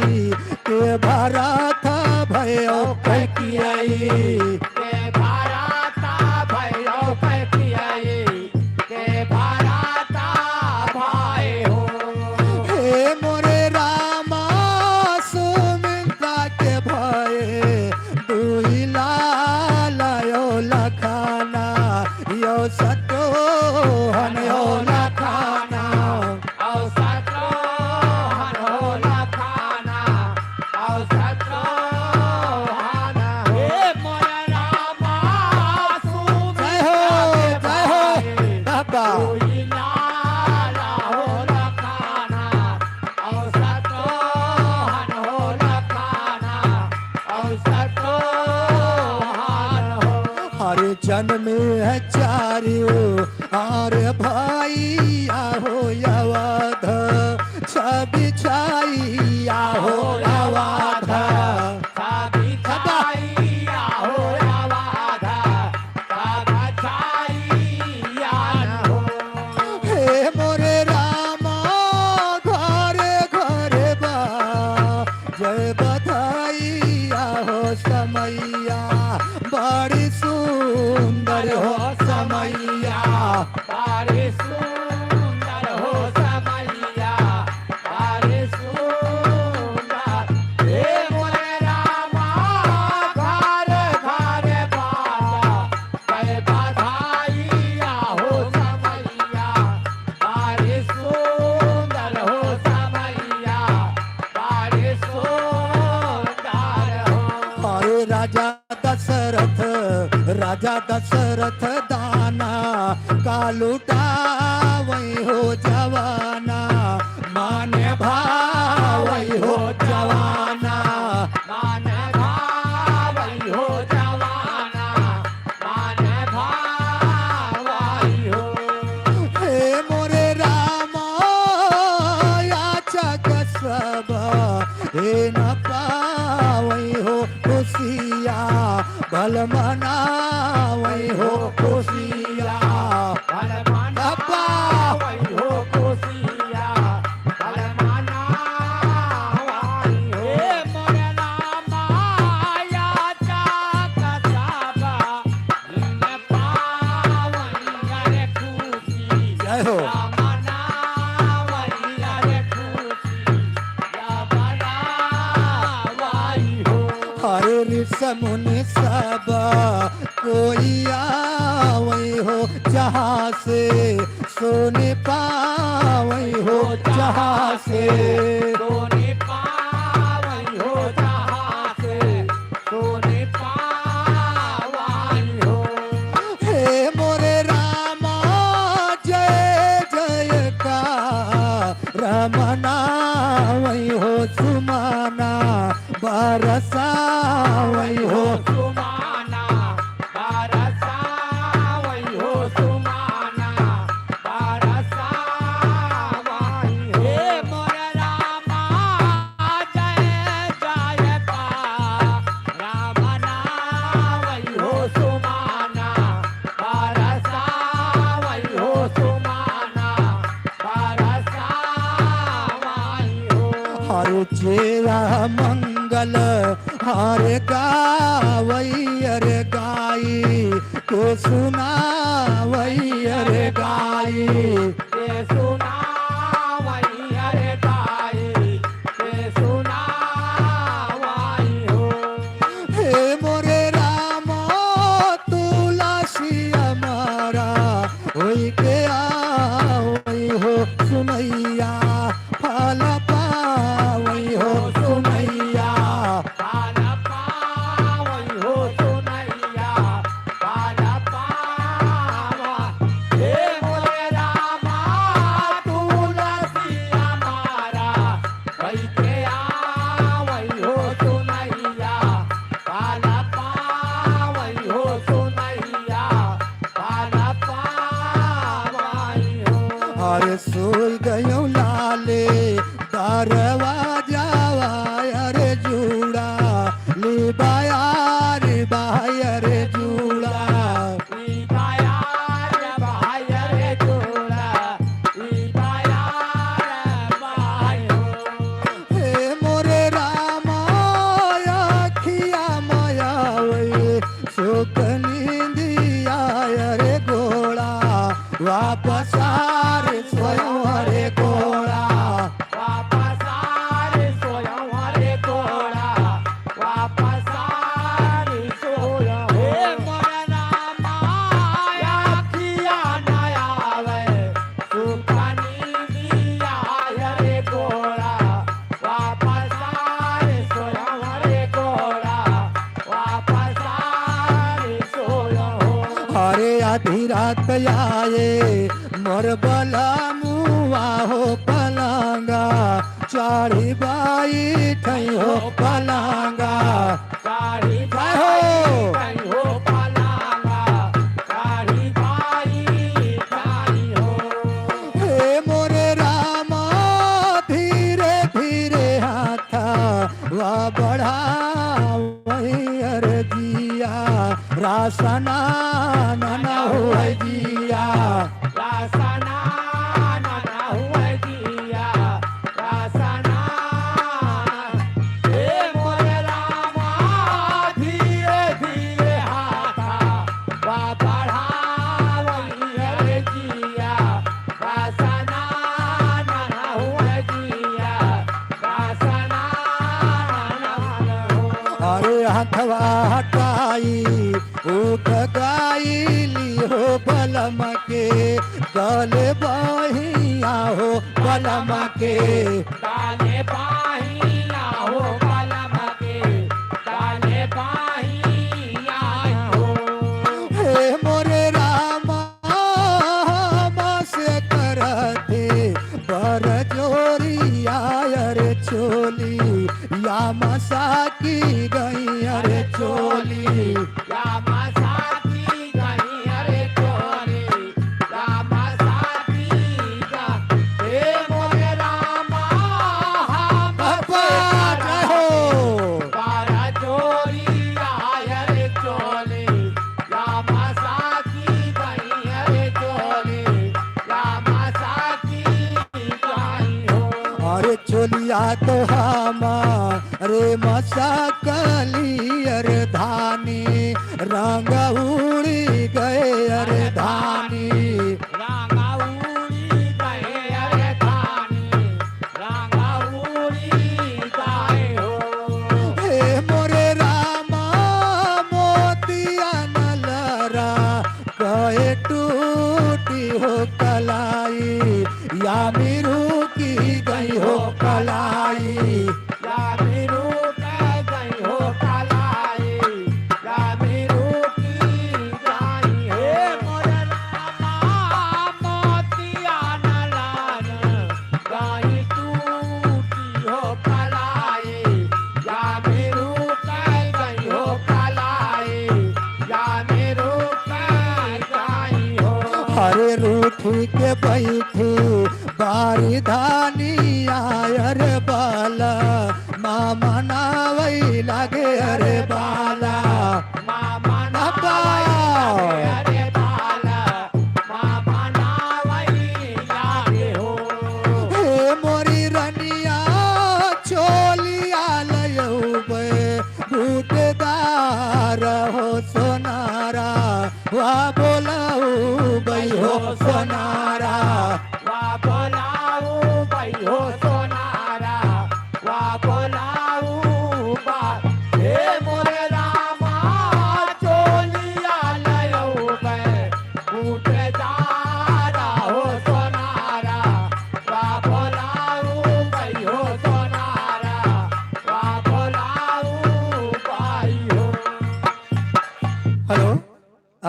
के भरा था भयो कैकियई के भारता भयो कैकियई, के भारता भाई हो। हे मोरे रामा सुमित्रा के भये दुई लालयो लखाना यो सतो हनयो लखाना औसतो हनोला खाना, औसतो हन हे मोरे रामा जय हो जय हो बाबा कोई लाला होला खाना, औसतो हनोला खाना, औसतो हन हो। हरे जन्म है चारियो आर भाई आहो यवाध छवि छाई आहो यवाध साबी छाइया हो आवाधा, साबा छाइया हो। हे मोरे रामा घरे घरे बा जय बधाई आहो समैया बड़ी सुंदर हो समैया बारे सुंदर हो समैया, बारे सुंदर। हे मोरे रामा घर घर बाजा जय बधाइया हो समैया, बारे सुंदर हो समैया, बारे सुंदर हो। अरे राजा दशरथ दाना कालूटा वही हो जवाना माने भावई हो जवाना मान भावई हो जवाना, मान भावई हो। हे मोरे रामा याचक सब हे न पावई हो खुशिया भल मनावई हो खुशिया भल मनावई हो खुशिया, भल मनावई हो। हे मोरे रामा याचक सब इन पावई अरे खुशी, जय हो या मनावई अरे खुशी, या मनावई हो। हरे ऋष मुनि सब कोई आवई हो जहाँ से सोने पावई हो जहाँ से सोने पावई हो जहाँ से, सोने पावई हो। हे मोरे रामा जय जय का रमनावई हो सुमाना बरसावई हो सुमाना बरसावई हो, सुमाना बरसावई हो। हे मोरे रामा जय जय का राम नावई हो, सुमाना बरसावई हो, सुमाना बरसावई हो। हरे चेरा मंगल अरे गावई अरे गाई के सुनावई अरे गाई के सुना वही अरे गाई के सुना वही हो हे मोरे राम तुलसी हमारा होई के आवई हो सुनैया फल पावई हो सुनैया काल पावई हो सुनैया काल पावा हे मोरे रामा तुलसी हमारा कई के आवई हो सुनैया काल पावई हो सुनैया काल पावई हो अरे सोई गयो लाले दरवाजा अरे जूड़ा लिबाया रे बाय अरे जूड़ा हे मोरे रामा अखिया माया वे सुख नींदिया अरे गोड़ा वापस आरे स्वयं अरे गोड़ा अरे आधी रात आए मोर बला मुआ हो पलंगा चाड़ी बाई ठई हो पलंगा हे मोरे रामा धीरे धीरे हाथा वा बढ़ा वही अरे जिया रासना नना हुआ जिया अरे हथवा हटाई उठ गाई ली हो बलम के गले बहिया हो बलम के काले पाहिया हो कलम के काले पाहिया हो हे मोरे रामा से करते बर जोरी आयर चोली या मसा की गई अरे चोली या मसाती गई अरे चोरी या मसाती गा हे मोरे रामा बाबा जय हो बारा चोरी आय रे चोली या मसाती गई अरे चोली या मसाती गई हो अरे चोलिया तो हमा अरे मसा कली अरे धानी रंग उड़ी गए अरे धानी रांगा उड़ी गए अरे धानी रांगा उड़ी गए हो हे मोरे रामा मोतिया नलरा कहे टूटी हो कलाई या मिरू की गई हो कलाई या मेरू कह गई हो कलाई या मेरू की गई हे मोरे रामा मोतिया न लान गई टूटी हो कलाई या मेरू कह गई हो कलाई या मेरू कह गई हो अरे रूठी के बैठी बारी धानी आयर बाला मामा नावई लागे अरे बाला मामा अब्बा। अरे बाला मामा नावई लागे हो हे मोरी रनिया चोलिया लयौबे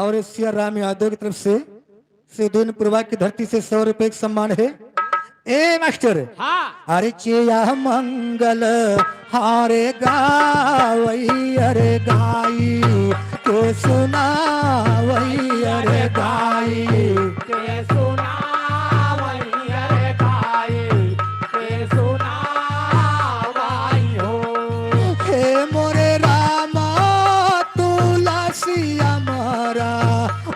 और सिया राम यादव की तरफ से सिद्धूनपुरवा की धरती से 100 रुपए का सम्मान है। ए मास्टर, हाँ अरे चेया मंगल हारे गावई अरे गाई के सुनावई अरे गाई के सुना वही अरे गाई के सुना वही हो हे मोरे रामा तुलसी अमरा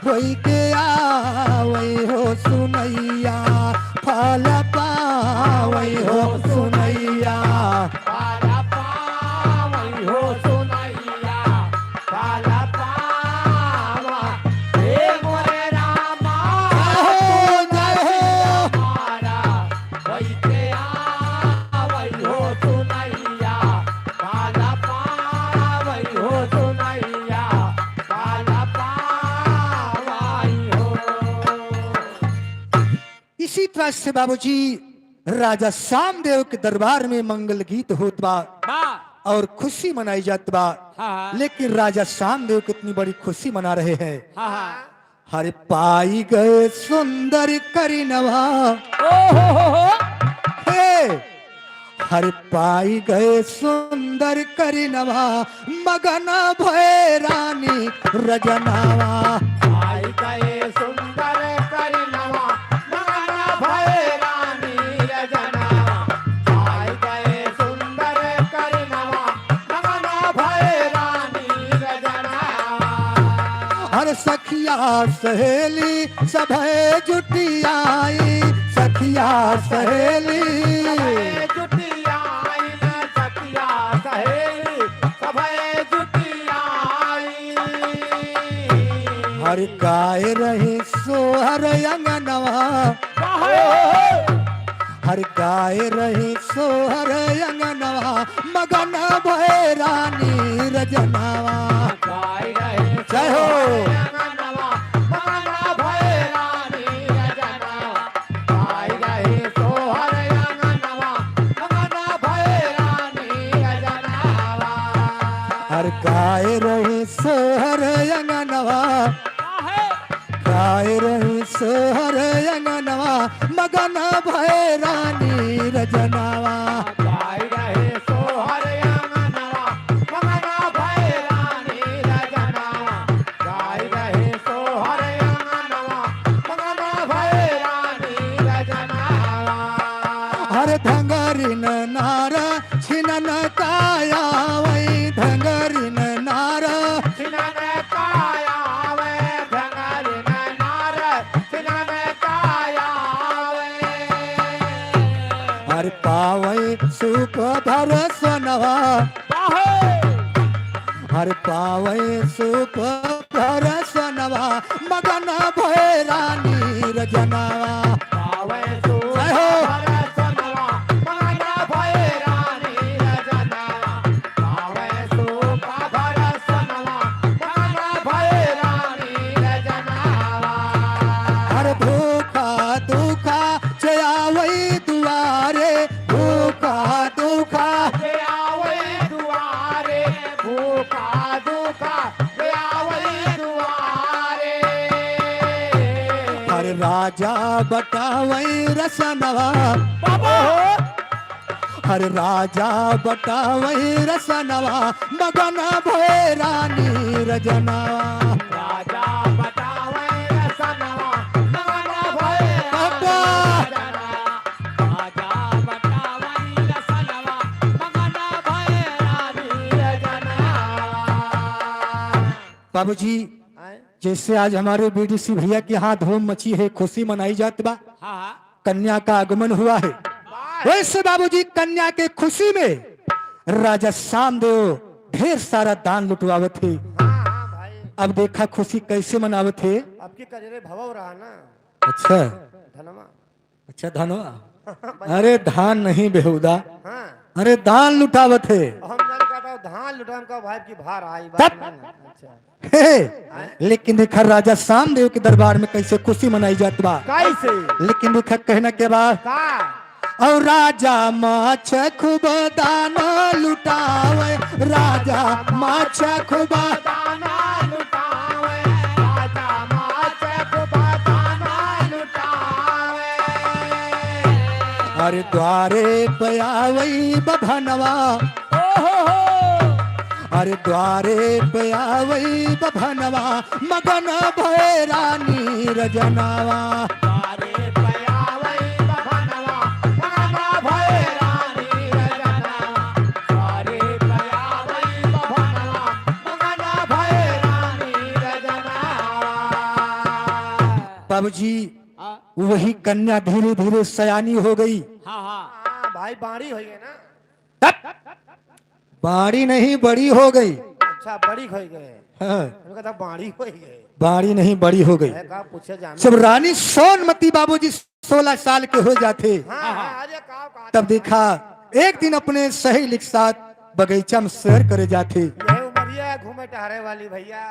वही के आवई हो सुनैया फल पावई हो सुनैया काला पावई हो सुनैया काला पावा हे मोरे रामा हो जय हो हमारा वही के आवई हो सुनैया काला पावई हो सुनैया काला पावई हो इसी तरह से बाबूजी राजा सामदेव के दरबार में मंगल गीत होत बा वाह और खुशी मनाई जात बा। हाँ लेकिन राजा सामदेव कितनी बड़ी खुशी मना रहे हैं। हाँ हाँ हर पाई गए सुंदर करिनवा हे हर पाई गए सुंदर करिनवा मगन भय रानी रजनावा आई गए सुंदर करिनवा मगन भय रानी रजनावा आई गए सुंदर करिनवा मगन भय रानी रजनावा हर सखिया सहेली सभे जुटी आई सखिया सहेली जुटिया आई न सखिया सहेली सभे जुटिया आई हर गाय रहे सोहर अंगनवा हर गाय रहे सोहर अंगनवा मगन भय रानी रजनावा गाय रहे जय हो अंगनवा मगन भय रानी रजनावा गाय रहे सोहर अंगनवा मगन भय रानी रजनावा हर गाय रहे सोहर अंगनवा गाय रहे सोहर अंगनवा मगन भय रानी रजनावा गाय रहे सोहर अंगनवा मगन भय रानी रजनावा गाय रहे सोहर अंगनवा मगन भय रानी रजनावा हर धंगरिन नार छिनन काया वही धंगरिन नार छिनन काया वे भंगरिन नार छिनन काया वे हर पावई सुख धर सोनवा हर पावई सुख धर सोनवा मगन भय रानी रजनावा पावे सोहर सनवा मगन भय रानी रजनावा पावे सोहर सनवा मगन भय रानी रजनावा हर भूखा दुखा चयावई दुआरे भूखा दुखा ले आवे दुआरे भूखा दुखा ले आवे दुआरे हर राजा बटावई रसनवा हर राजा बटावई रसनवा मगन भय रानी रजनावा राजा बतावे सनवा मगन भय बाबा। राजा बतावे सनवा मगन भय रानी रजनावा बाबूजी जैसे आज हमारे बीडीसी भैया के यहाँ धूम मची है, खुशी मनाई जाती बा, हाँ कन्या का आगमन हुआ है। वैसे बाबूजी कन्या के खुशी में राजा सामदेव ढेर सारा दान लुटवावे थे। हाँ भाई अब देखा खुशी कैसे मनावे थे। आपकी कजरे भव रहा ना अच्छा धनमा अच्छा धनवा, अरे धान नहीं बेहुदा, हाँ अरे दान लुटावे थे। हम जान कहता हूँ धान लुटाम का भाई की भार आई तब। बात नहीं ना। अच्छा हे, लेकिन देखा राजा सामदेव के दरबार में कैसे खुशी मनाई जाती बा। कैसे लेकिन देखा कहना के बाद का और राजा माछ खूब दाना लुटावे, राजा माछ खूब दाना लुटावे राजा अरे द्वारे पे आवई बभनवा, अरे द्वारे पे आवई बभनवा, मगन भय रानी रजनवा। द्वारे पे आवई बभनवा, मगन भय रानी रजनवा। द्वारे पे आवई बभनवा, मगन भय रानी रजनवा। बाबूजी वही कन्या धीरे धीरे सयानी हो गई। हाँ भाई बाड़ी हुई है ना। बाड़ी नहीं बड़ी हो गई। अच्छा बड़ी हो गए। हाँ, उनका था बाड़ी हो गए। बाड़ी नहीं बड़ी हो गई। कहा पूछे जाना। जब रानी सोनमती बाबूजी 16 साल के हो जाते, अरे कहा तब देखा एक दिन अपने सहेली के साथ बगीचा में सैर करे जाते। यही उमरिया है घूमे टहरे वाली भैया।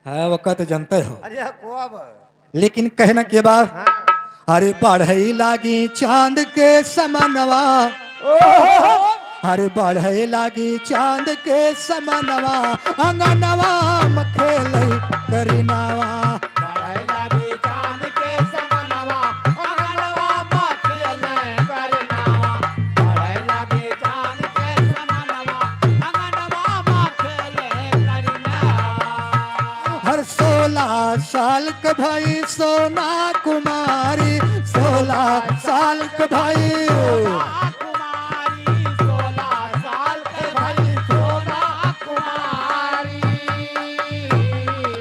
हाँ वो कहते जानते हो, अरे को अब लेकिन कहना के बाद हाँ। अरे बढ़ई लागी चांद के समनवा, अरे बढ़ई लागी चांद के समनवा, अंगनवा में खेलै करीनावा। बढ़ई लागी चांद के समनवा, अंगनवा में खेलै करीनावा। बढ़ई लागी चांद के समनवा, अंगनवा में खेलै करीनावा। हर 16 साल के भाई सोना कुमारी, 16 साल के भाई, कुमारी 16 साल के भाई सोना कुमारी।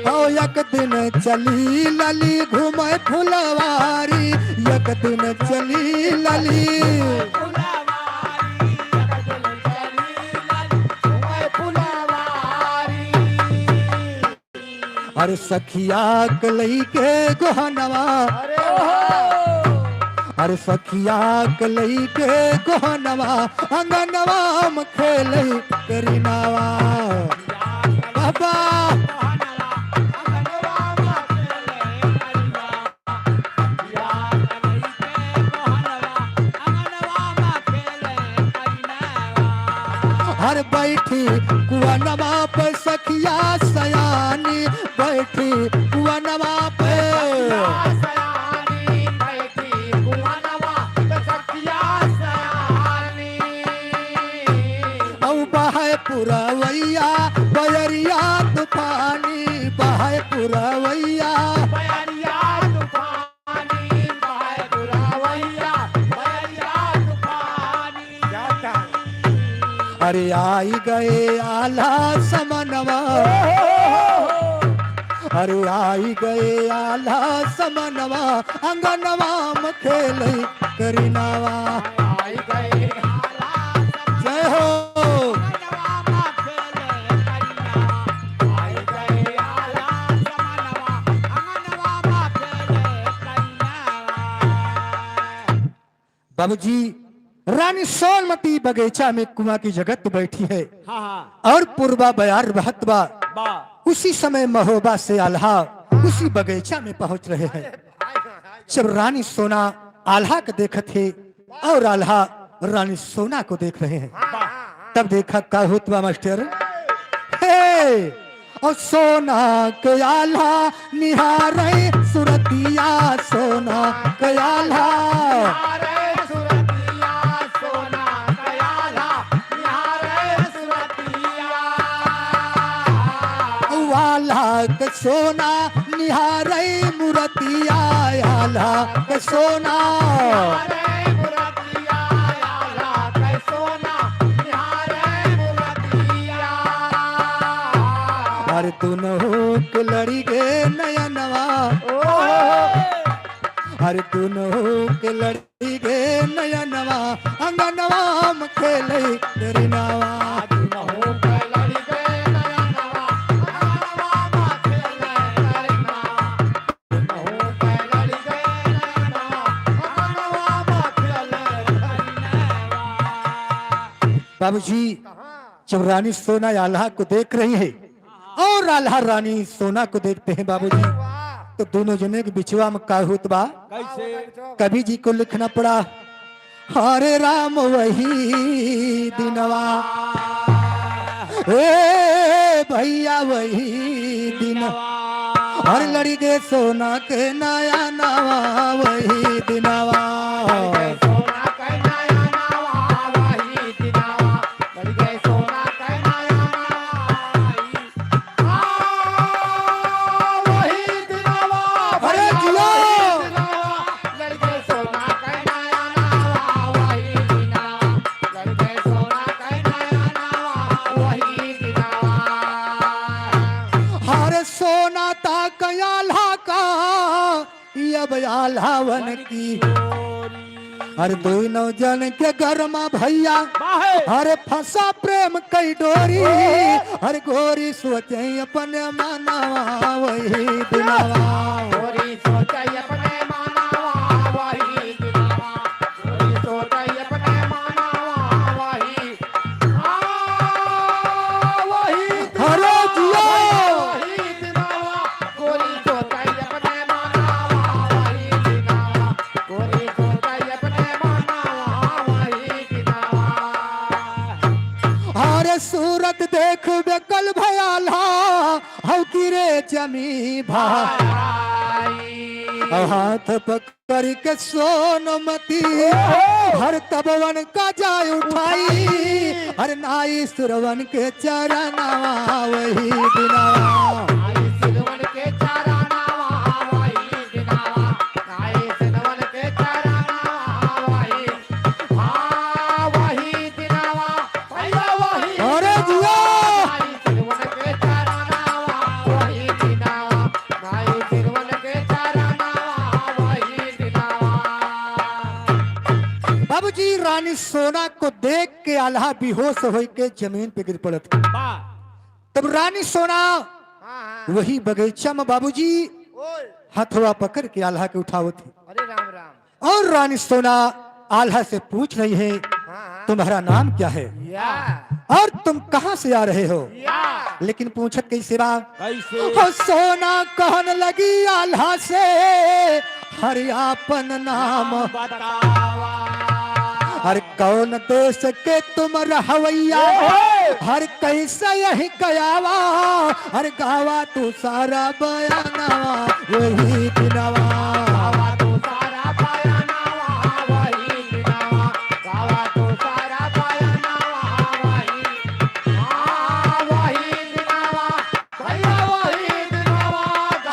ओ एक दिन चली लली घूमे फुलवारी, एक दिन चली लली, फुलवारी जगत चली लली घूमे फुलवारी। अरे सखिया कलई के गोहनवा, अरे सखिया कलई के गोहनवा, अंगनवा में खेलै करीनावा। बाबा हर बैठी कुआनवा पे सखिया सयानी, बैठी कुआनवा पे, सयानी बैठी कुआनवा पे सखिया सयानी। औ बहाय पुरवैया बयरिया तूफानी, बहाय पुरवैया, बयरिया तूफानी, बहाय पुरवैया, बयरिया तूफानी। जाता अरे आई गए आला समनवा, अरे आई गए आला समनवा, अंगनवा में खेलै करीनावा। आई गए हालात जय हो। समनवा में खेले करीनावा। आई गए हालात समनवा, अंगनवा में खेले करीनावा। बाबूजी रानी सोनमती बगीचा में कुआं की जगत बैठी है और पूर्वा बयार बहत बा। उसी समय महोबा से आल्हा उसी बगीचा में पहुंच रहे हैं। जब रानी सोना आल्हा को देखत है और आल्हा रानी सोना को देख रहे हैं, तब देखा का हुआ मास्टर, हे और सोना के आल्हा निहारे सुरतिया, सोना के आल्हा, निहारे सुरतिया, सोना कयाला, निहारे सुरतिया। आल्हा के सोना निहारे मूर्तिया, आल्हा के सोना, निहारे मुरतिया, आला कै सोना, निहारे मुरतिया। अरे दोनों के लड़ी गे नयनवा, अरे दोनों के लड़ी गे नयनवा, अंगनवा में खेलै करीनावा। दिनहु कै लड़ी गए नयनवा, अंगनवा में खेले करीनावा। दिनहु कै लड़ी गए नयनवा, अंगनवा में खेले करीनावा। बाबूजी जब रानी सोना आल्हा को देख रही है और आल्हा रानी सोना को देखते हैं बाबूजी, तो दोनों जने के बिछवा में का होत बा। कवि जी को लिखना पड़ा, हरे राम वही दिनवा, ए भैया वही दिन, हर लड़ी गे सोना के नया नवा, वही दिनवा। सोना कै अब आल्हावन की। अरे दो नौ जन के गरमा भैया अरे फंसा प्रेम कई डोरी। अरे गोरी सोचे अपने मानवा वही दिलावा। गोरी सोचे अपने मानवा वही दिलावा। गोरी सोचे अपने मानवा वही वही अरे जियो वही दिलावा। गोरी सोचे अपने मानवा वही दिलावा। गोरी सोचे अपने मानवा वही दिलावा। अरे सूरत देख बेकल भयाला हव गिरे जमी भाई। हाथ पकड़ के सोनमती हर तबवन का जाय उठाई। हर नाई सुरवन के चरनावा वही दिनावा। नाई सिलवन के चरनावा वही दिनावा। नाई सिलवन के चरनावा वही वही दिनावा। भैया वही अरे जिया नाई सिलवन के चरनावा वही दिनावा। नाई सिलवन के चरनावा वही दिनावा। बाबूजी रानी सोना को देख के आल्हा बेहोश हो के जमीन पे गिर पड़त। तब रानी सोना वही बगीचा में बाबूजी हथवा पकड़ के आल्हा के उठावत थी। अरे राम राम। और रानी सोना आल्हा से पूछ रही है तुम्हारा नाम क्या है या और तुम कहां से आ रहे हो। या लेकिन पूछत कैसे बा। कैसे हो सोना कहन लगी आल्हा से हर आपन नाम। बतावा। हर कौन देश के तुम रहवैया हर कैसा यही कयावा। हर गावा तू सारा बयानावा वही दिनावा। गावा तो सारा बयानावा वही दिनावा। गावा तो सारा बयानावा वही वही दिनावा। भैया वही दिनावा।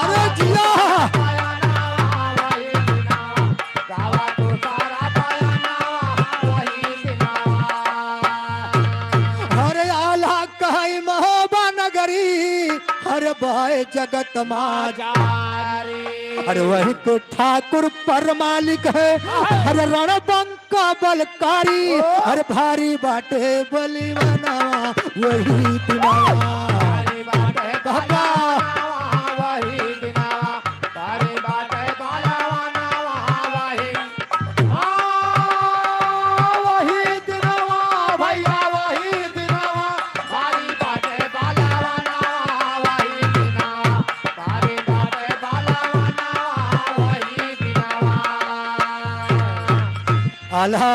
अरे जिया बयानावा वही दिनावा। गावा तो सारा बयानावा वही दिनावा। हर आल्हा कहे महोबा नगरी हर बाय जगत माज। हर वही को ठाकुर पर मालिक है हर रणबंका बलकारी। हर भारी बाटे बलि बनावा वही दिनावा। तारी बाटे बालावानावा वही दिनावा। तारी बाटे बालावानावा वही वही दिनावा। भैया वही दिनावा। तारी बाटे बालावानावा वही दिनावा। तारी बाटे बालावानावा वही दिनावा। आल्हा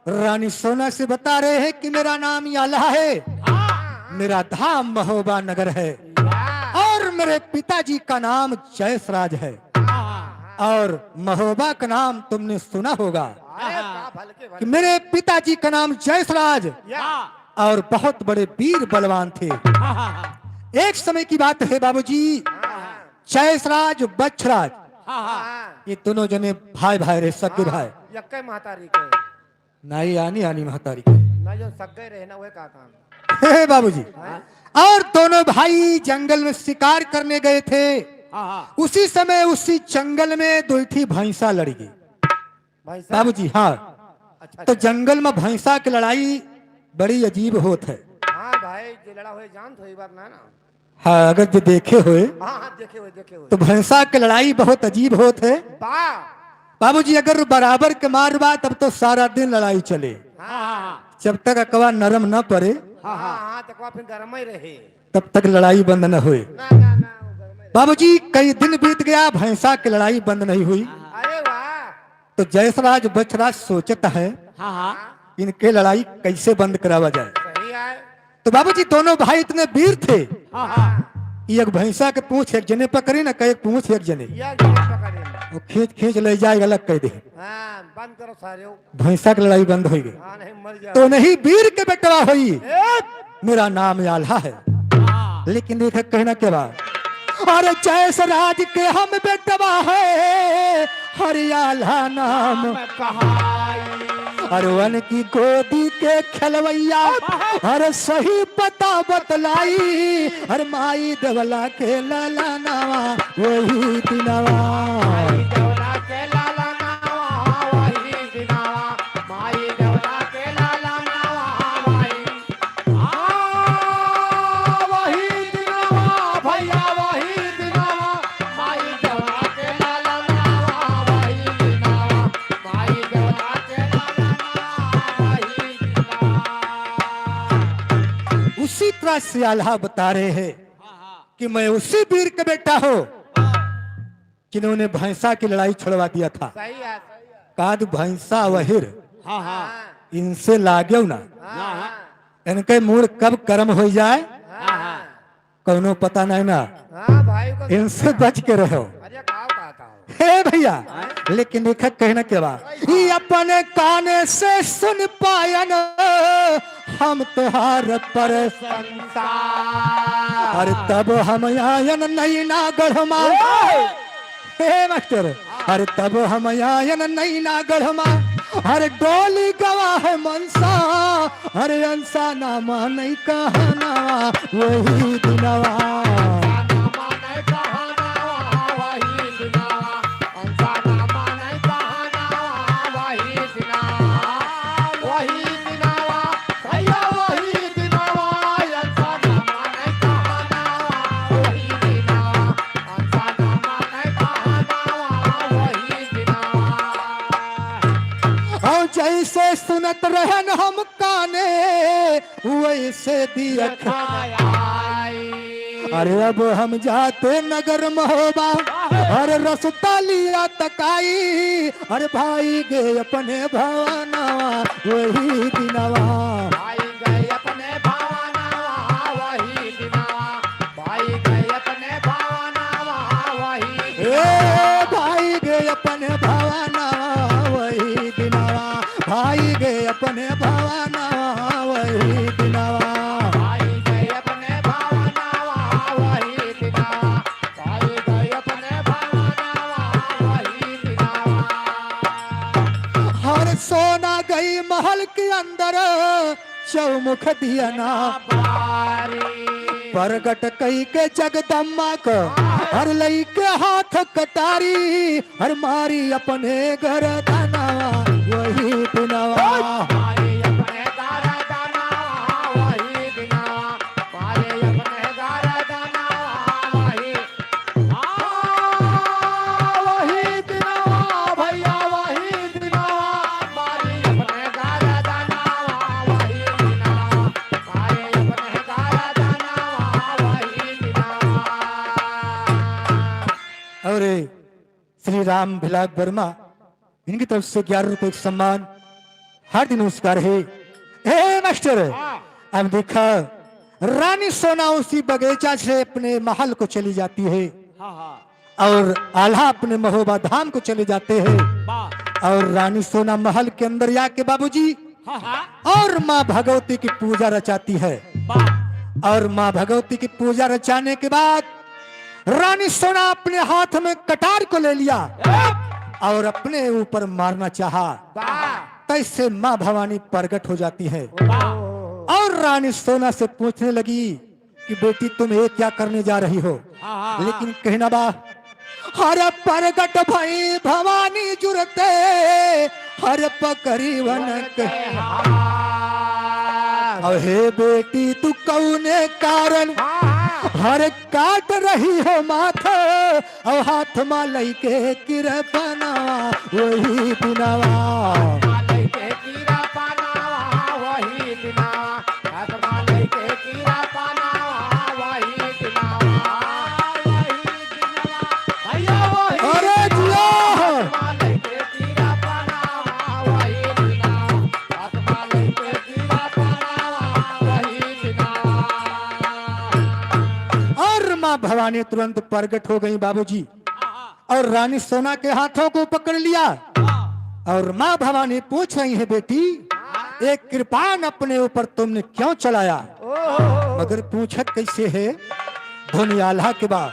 रानी सोना से बता रहे हैं कि मेरा नाम ये आल्हा है। मेरा धाम महोबा नगर है और मेरे पिताजी का नाम जयसराज है। और महोबा का नाम तुमने सुना होगा अरे बाप हल्के कि मेरे पिताजी का नाम जयसराज और बहुत बड़े वीर बलवान थे। एक समय की बात है बाबूजी जयसराज बछराज ये दोनों जने भाई भाई रहे सगे भाई। यक्के महतारी के नाई आनी आनी महतारी के ना जो सगे रहे ना वह का काम। हे बाबूजी और दोनों भाई जंगल में शिकार करने गए थे। उसी समय उसी जंगल में दुईठी भैंसा लड़ी गई। भाई साहब बाबूजी हाँ अच्छा तो जंगल में भैंसा की लड़ाई बड़ी अजीब होत है। हाँ भाई जो लड़ा हुए जान तो बात ना ना। हाँ अगर जो देखे हुए हाँ हाँ देखे हुए तो भैंसा की लड़ाई बहुत अजीब होत है। बा बाबूजी अगर बराबर के मार बा तब तो सारा दिन लड़ाई चले। हाँ जब तक अकवा नरम न पड़े हाँ हाँ तक वहाँ फिर गर्म ही रहे तब तक लड़ाई बंद न हुए। ना ना ना वो गर्म ही बाबूजी कई दिन बीत गया भैंसा की लड़ाई बंद नहीं हुई। रहे। अरे वाह तो जयसराज बछराज सोचता है इनके लड़ाई कैसे बंद करावा जाए। सही है। तो बाबूजी दोनों भाई इतने वीर थे कि एक भैंसा के पूंछ एक जने पकड़ी ना कई पूंछ एक जने यह जरूर पकड़े वो खींच खींच ले जाए अलग कह दे। हाँ बंद करो सारे भैंसा की लड़ाई बंद हो गई। हाँ नहीं मर गया तो नहीं वीर के बेटवा हुई मेरा नाम आल्हा है। लेकिन देख कहना के बाद और जयसराज के हम बेटवा है हरियाला नाम अरवन की गोदी के खलवैया हर सही पता बतलाई हर माई देवला के लाला नावा वही दिनवा। देवला से आल्हा बता रहे हैं कि मैं उसी वीर का बेटा हूं जिन्होंने भैंसा की लड़ाई छुड़वा दिया था। सही है। काद भैंसा वहिर हाँ हाँ इनसे लागे ना, हाँ इनके मूड कब कर्म हो जाए हाँ कौनो पता नहीं ना, हाँ भाई को इनसे बच के रहो। अरे काव कहता हूँ। हे भैया, लेकिन लेखक कहने के बाद ये अपने काने से सुन पायन हम तुहार पर संसार अरे तब हम आयन नहीं ना गढ़मा। हे मास्टर, अरे तब हम आयन नहीं ना गढ़मा, अरे डोली गवा है मनसा, अरे अंसा नामा नहीं कहना वही दिनवा। जैसे सुनत रहन हम काने वैसे दिया। अरे अब हम जाते नगर महोबा, अरे रसता लिया तकाई, अरे भाई गए अपने भवना वही दिनवा। भाई गए अपने भावना वही दिनवा, भाई गए अपने भावना वही ए भाई गए अपने भवना वही दिनवा, भाई गए अपने भवना वही दिनवा। भाई गए अपने भावना वही दिनवा, भाई गए अपने भावना वही दिनवा। हर सोना गई महल के अंदर चौमुख दिया ना, प्रगट कई के जगदम्मा को हर लई के हाथ कटारी, हर मारी अपने घर दाना वही दिनवा। मारे अपने घर दाना वही दिनवा, मारे अपने घर दाना वही वही दिनवा, भैया वही दिनवा, मारे अपने घर दाना वही दिनवा, मारे अपने घर दाना वही दिनवा। और श्री राम भिलाग वर्मा इनकी तरफ से 11 रुपए का सम्मान, हार्दिक नमस्कार है। हे मास्टर, अब देखा रानी सोना उसी बगीचा से अपने महल को चली जाती है और आल्हा अपने महोबा धाम को चले जाते हैं और रानी सोना महल के अंदर जाके बाबूजी और माँ भगवती की पूजा रचाती है। और माँ भगवती की पूजा रचाने के बाद रानी सोना अपने हाथ में कटार को ले लिया और अपने ऊपर मारना चाहा, तैसे माँ भवानी प्रकट हो जाती है और रानी सोना से पूछने लगी कि बेटी तुम ये क्या करने जा रही हो। लेकिन कहना बा हर प्रकट भई भवानी जुरते हर पकड़ी वन के। हे बेटी तू कौने कारण हर काट रही हो माथा और हाथ में लइके किरपना वही दिनवा। लइके कीरा पाना वही दिनवा, हाथ में लइके कीरा पाना वही दिनवा, वही दिनवा, भैया वही अरे जिया हाथ में लइके कीरा पाना वही दिनवा, हाथ में लइके कीरा पाना वही दिनवा। और माँ भवानी तुरंत प्रकट हो गई बाबूजी और रानी सोना के हाथों को पकड़ लिया और माँ भवानी पूछ रही है बेटी एक कृपान अपने ऊपर तुमने क्यों चलाया। मगर पूछत कैसे है धुन आल्हा के बाद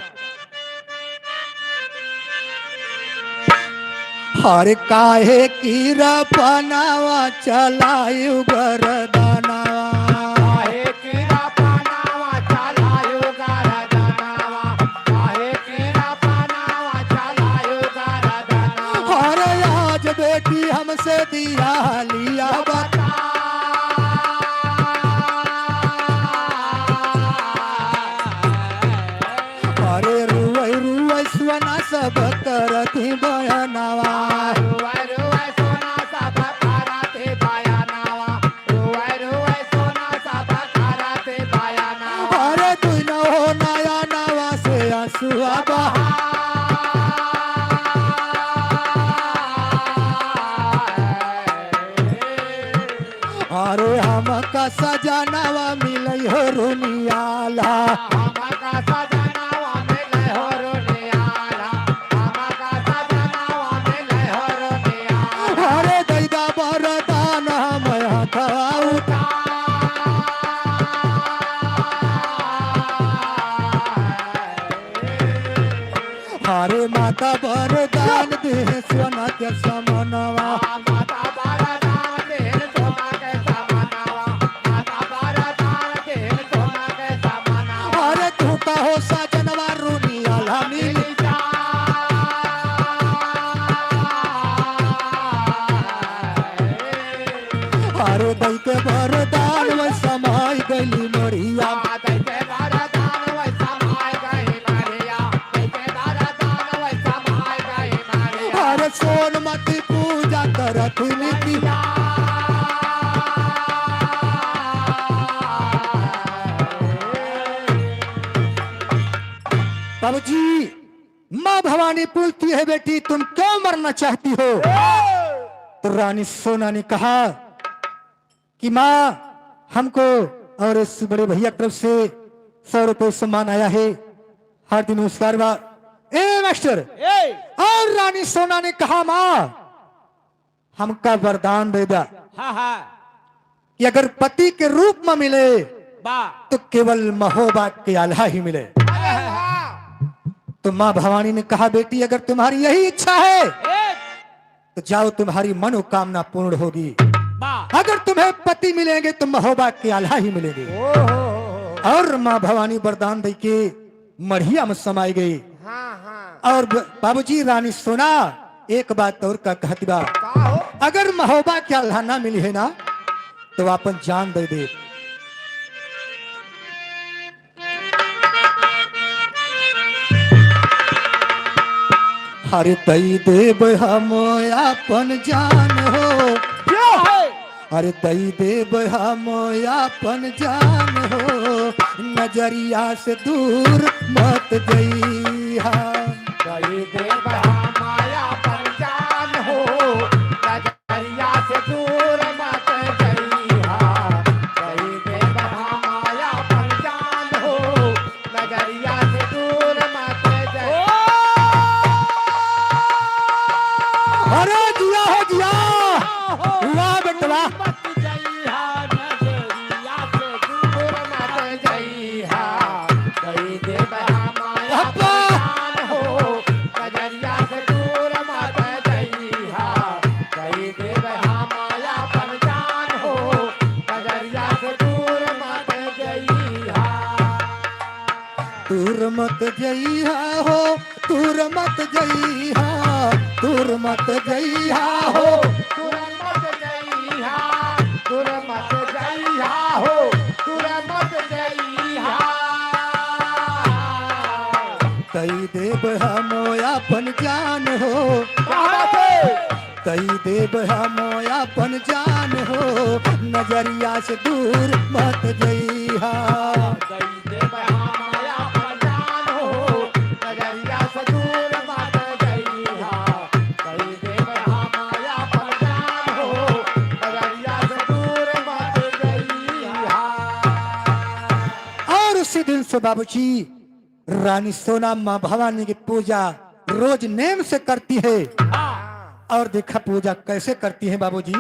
हर काहे की रपनावा चलायु गरदानावा। काहे कीरा पानावा चलायो गरदनावा, काहे कीरा पानावा चलायो गरदनावा। और आज बेटी हमसे दिया लिया बता। अरे रुवै रुवै सुना सब करती बयनावा। रुवै रुवै सोना सब कराते बयानावा, रुवै रुवै सोना सब कराते बयानावा। हंसुआ अरे हमका सजनावा मिलई हो रुनियाला हमका सजनावा मिले हो रुनियाला हमका सजनावा मिले हो रुनियाला अरे दैदा बरदान हम हथवा उठा अरे माता बरदान दे सोना के समनवा माता बरदान दे सोना के समानवा माता बरदान दे सोना के समानवा अरे तू कहो सजनवा रुनियाला मिली अरे दै के बरदान वै समाई गली मरिया अरे सोनमती पूजा करत नीति बाबूजी माँ भवानी पूछती है बेटी तुम क्यों मरना चाहती हो तो रानी सोना ने कहा कि माँ हमको और इस बड़े भैया तरफ से 100 रुपए सम्मान आया है हार्दिक नमस्कार बा ए मास्टर और रानी सोना ने कहा माँ हमका वरदान दे दा कि अगर पति के रूप में मिले तो केवल महोबा के आल्हा ही मिले तो माँ भवानी ने कहा बेटी अगर तुम्हारी यही इच्छा है तो जाओ तुम्हारी मनोकामना पूर्ण होगी अगर तुम्हें पति मिलेंगे तो महोबा के आल्हा ही मिलेंगे और माँ भवानी वरदान दे के मढ़िया में समाई गई और बाबूजी रानी सोना एक बात और का कहती बा अगर महोबा के आल्हा ना मिली है ना तो अपन जान दे दे हरे दई देव हम अपन जान हो अरे दई देव हम अपन जान हो नजरिया से दूर मत जइहा कई देव माया पंचान हो नजरिया से दूर मत जइहा कई देव माया पंचान हो नजरिया से दूर मत जइहा अरे दिया हो दिया वाह बेटवा मत जइहा नजरिया से दूर मत जइहा कई देव माया पंचान हो नजरिया से दूर मत जइहा कई देव माया पंचान हो नजरिया से दूर मत जइहा दूर मत जइहा हो दूर मत जइहा दूर मत जइहा हो तुरमत जइहा तुरमत जइहा हो तुरमत जइहा कई देव हम अपन जान हो कई देव हम अपन जान हो नजरिया से दूर मत जइहा कई देव माया पंचान हो नजरिया से दूर मत जइहा कई देव माया पंचान हो नजरिया से दूर मत जइहा और उसी दिन से बाबूजी रानी सोना माँ भवानी की पूजा रोज नेम से करती है और देखा पूजा कैसे करती है बाबूजी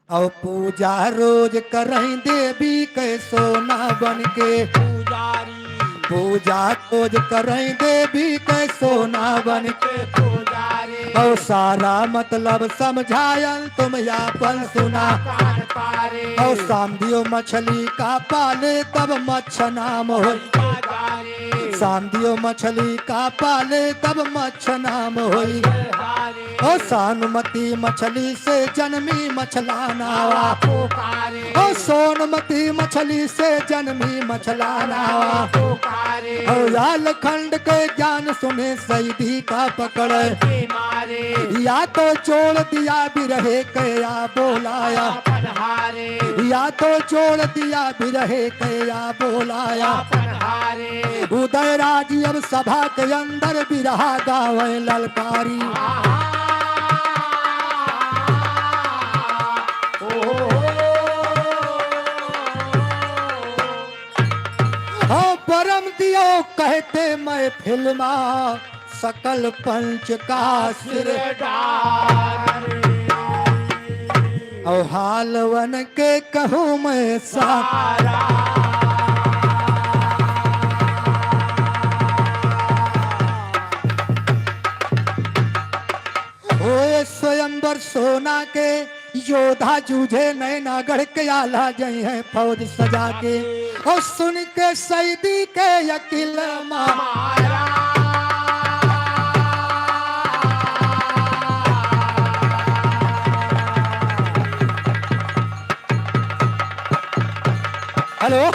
और पूजा रोज करहीं देवी के सोना बन के पुजारी पूजा रोज करहीं देवी के सोना बन के पुजारी और सारा मतलब समझायल तुम यापन सुना कान पारे और सामदियो मछली का पाले तब मच्छ नाम हो पुजारी सामदियो मछली का पाले तब मच्छ नाम होई हारे ओ सानुमती मछली से जन्मी मछला नावा पुकारे ओ सोनमती मछली से जन्मी मछला नावा पुकारे ओ लाल खंड के ज्ञान सुने सईदी का पकड़े मारे या तो जोड़ दिया बिरहे कया बोलाया पनहारे या तो जोड़ दिया बिरहे कया बोलाया पनहारे उदय राजी अब सभा के अंदर बिरहा गावे ललकारी। हाँ परम दियो कहते मैं फिल्मा सकल पंच का सिर और हालवन के कहूँ मैं सारा। ओए स्वयंवर सोना के योधा जूझे नैनागढ़ के आला जई है फौज सजा के और सुन के सैदी के यकील मारा। हेलो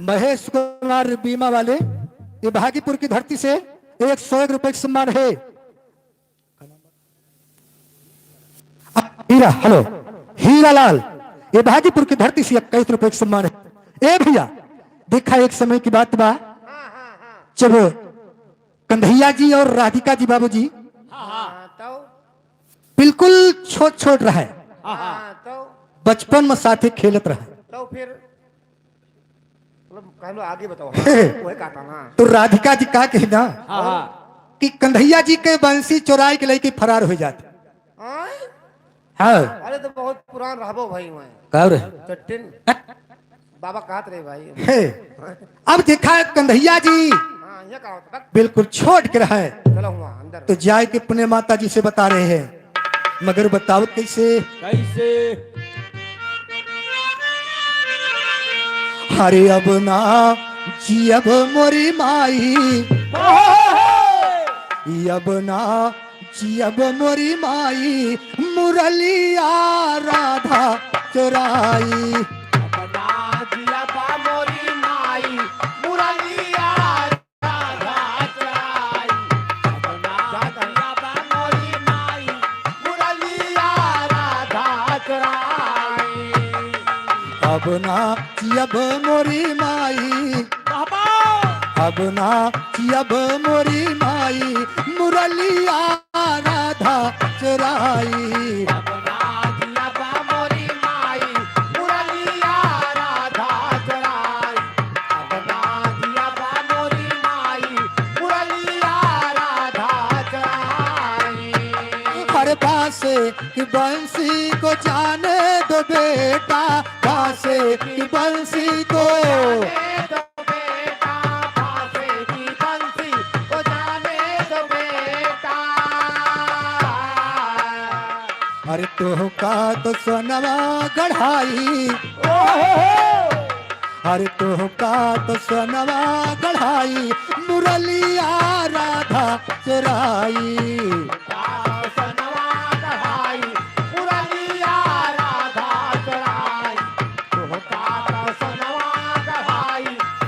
महेश कुमार बीमा वाले, ये भागीपुर की धरती से 101 रुपए का सम्मान है। हीरा, हेलो हीरा लाल, ये भागीपुर की धरती से 21 रुपए का सम्मान है। ए भैया देखा एक समय की बात बा जब कंधैया जी और राधिका जी बाबूजी तो बिल्कुल छोट छोट रहे, तो बचपन में साथे खेलत रहे। तो फिर मतलब कहलो आगे बताओ। हे। वही कहता ना। तो राधिका जी का कहना कि कंधैया जी के बंसी चुराई के लेके फरार हो जाते। आय? हाँ अरे तो बहुत पुरान रहबो भाई मैं कब रे? चट्टिन बाबा कहत रहे भाई। हे। अब देखा कंधैया जी हाँ ये कहा होता बिल्कुल छोट के रहे, चलो हुआ अंदर। तो जाए के अपने माता जी से बता रहे हैं, मगर बताओ कैसे? अरे अब ना जी अब मोरी माई, अब ना जी अब मोरी माई मुरलिया राधा चुराई। अपना जिया बा मोरी माई मुरलिया राधा चराई। अपना जिया बा मोरी माई मुरलिया राधा चराई। अब ना जी अब मोरी माई, अब ना जी अब मोरी माई मुरलिया राधा चुराई। अपना जिया बा मोरी माई मुरलिया राधा चराई। अपना जिया बा मोरी माई मुरलिया राधा चराई। हर बासे की बंसी को जाने दो बेटा, बासे की बंसी को। जाने दो बेटा, फांसे की बंसी को जाने दो बेटा। अरे तो का तो सोनवा गढ़ाई, अरे तो का तो सोनवा गढ़ाई मुरलिया राधा चुराई। सनवा कढ़ाई मुरलिया राधा चराई। तोहका सनवा कढ़ाई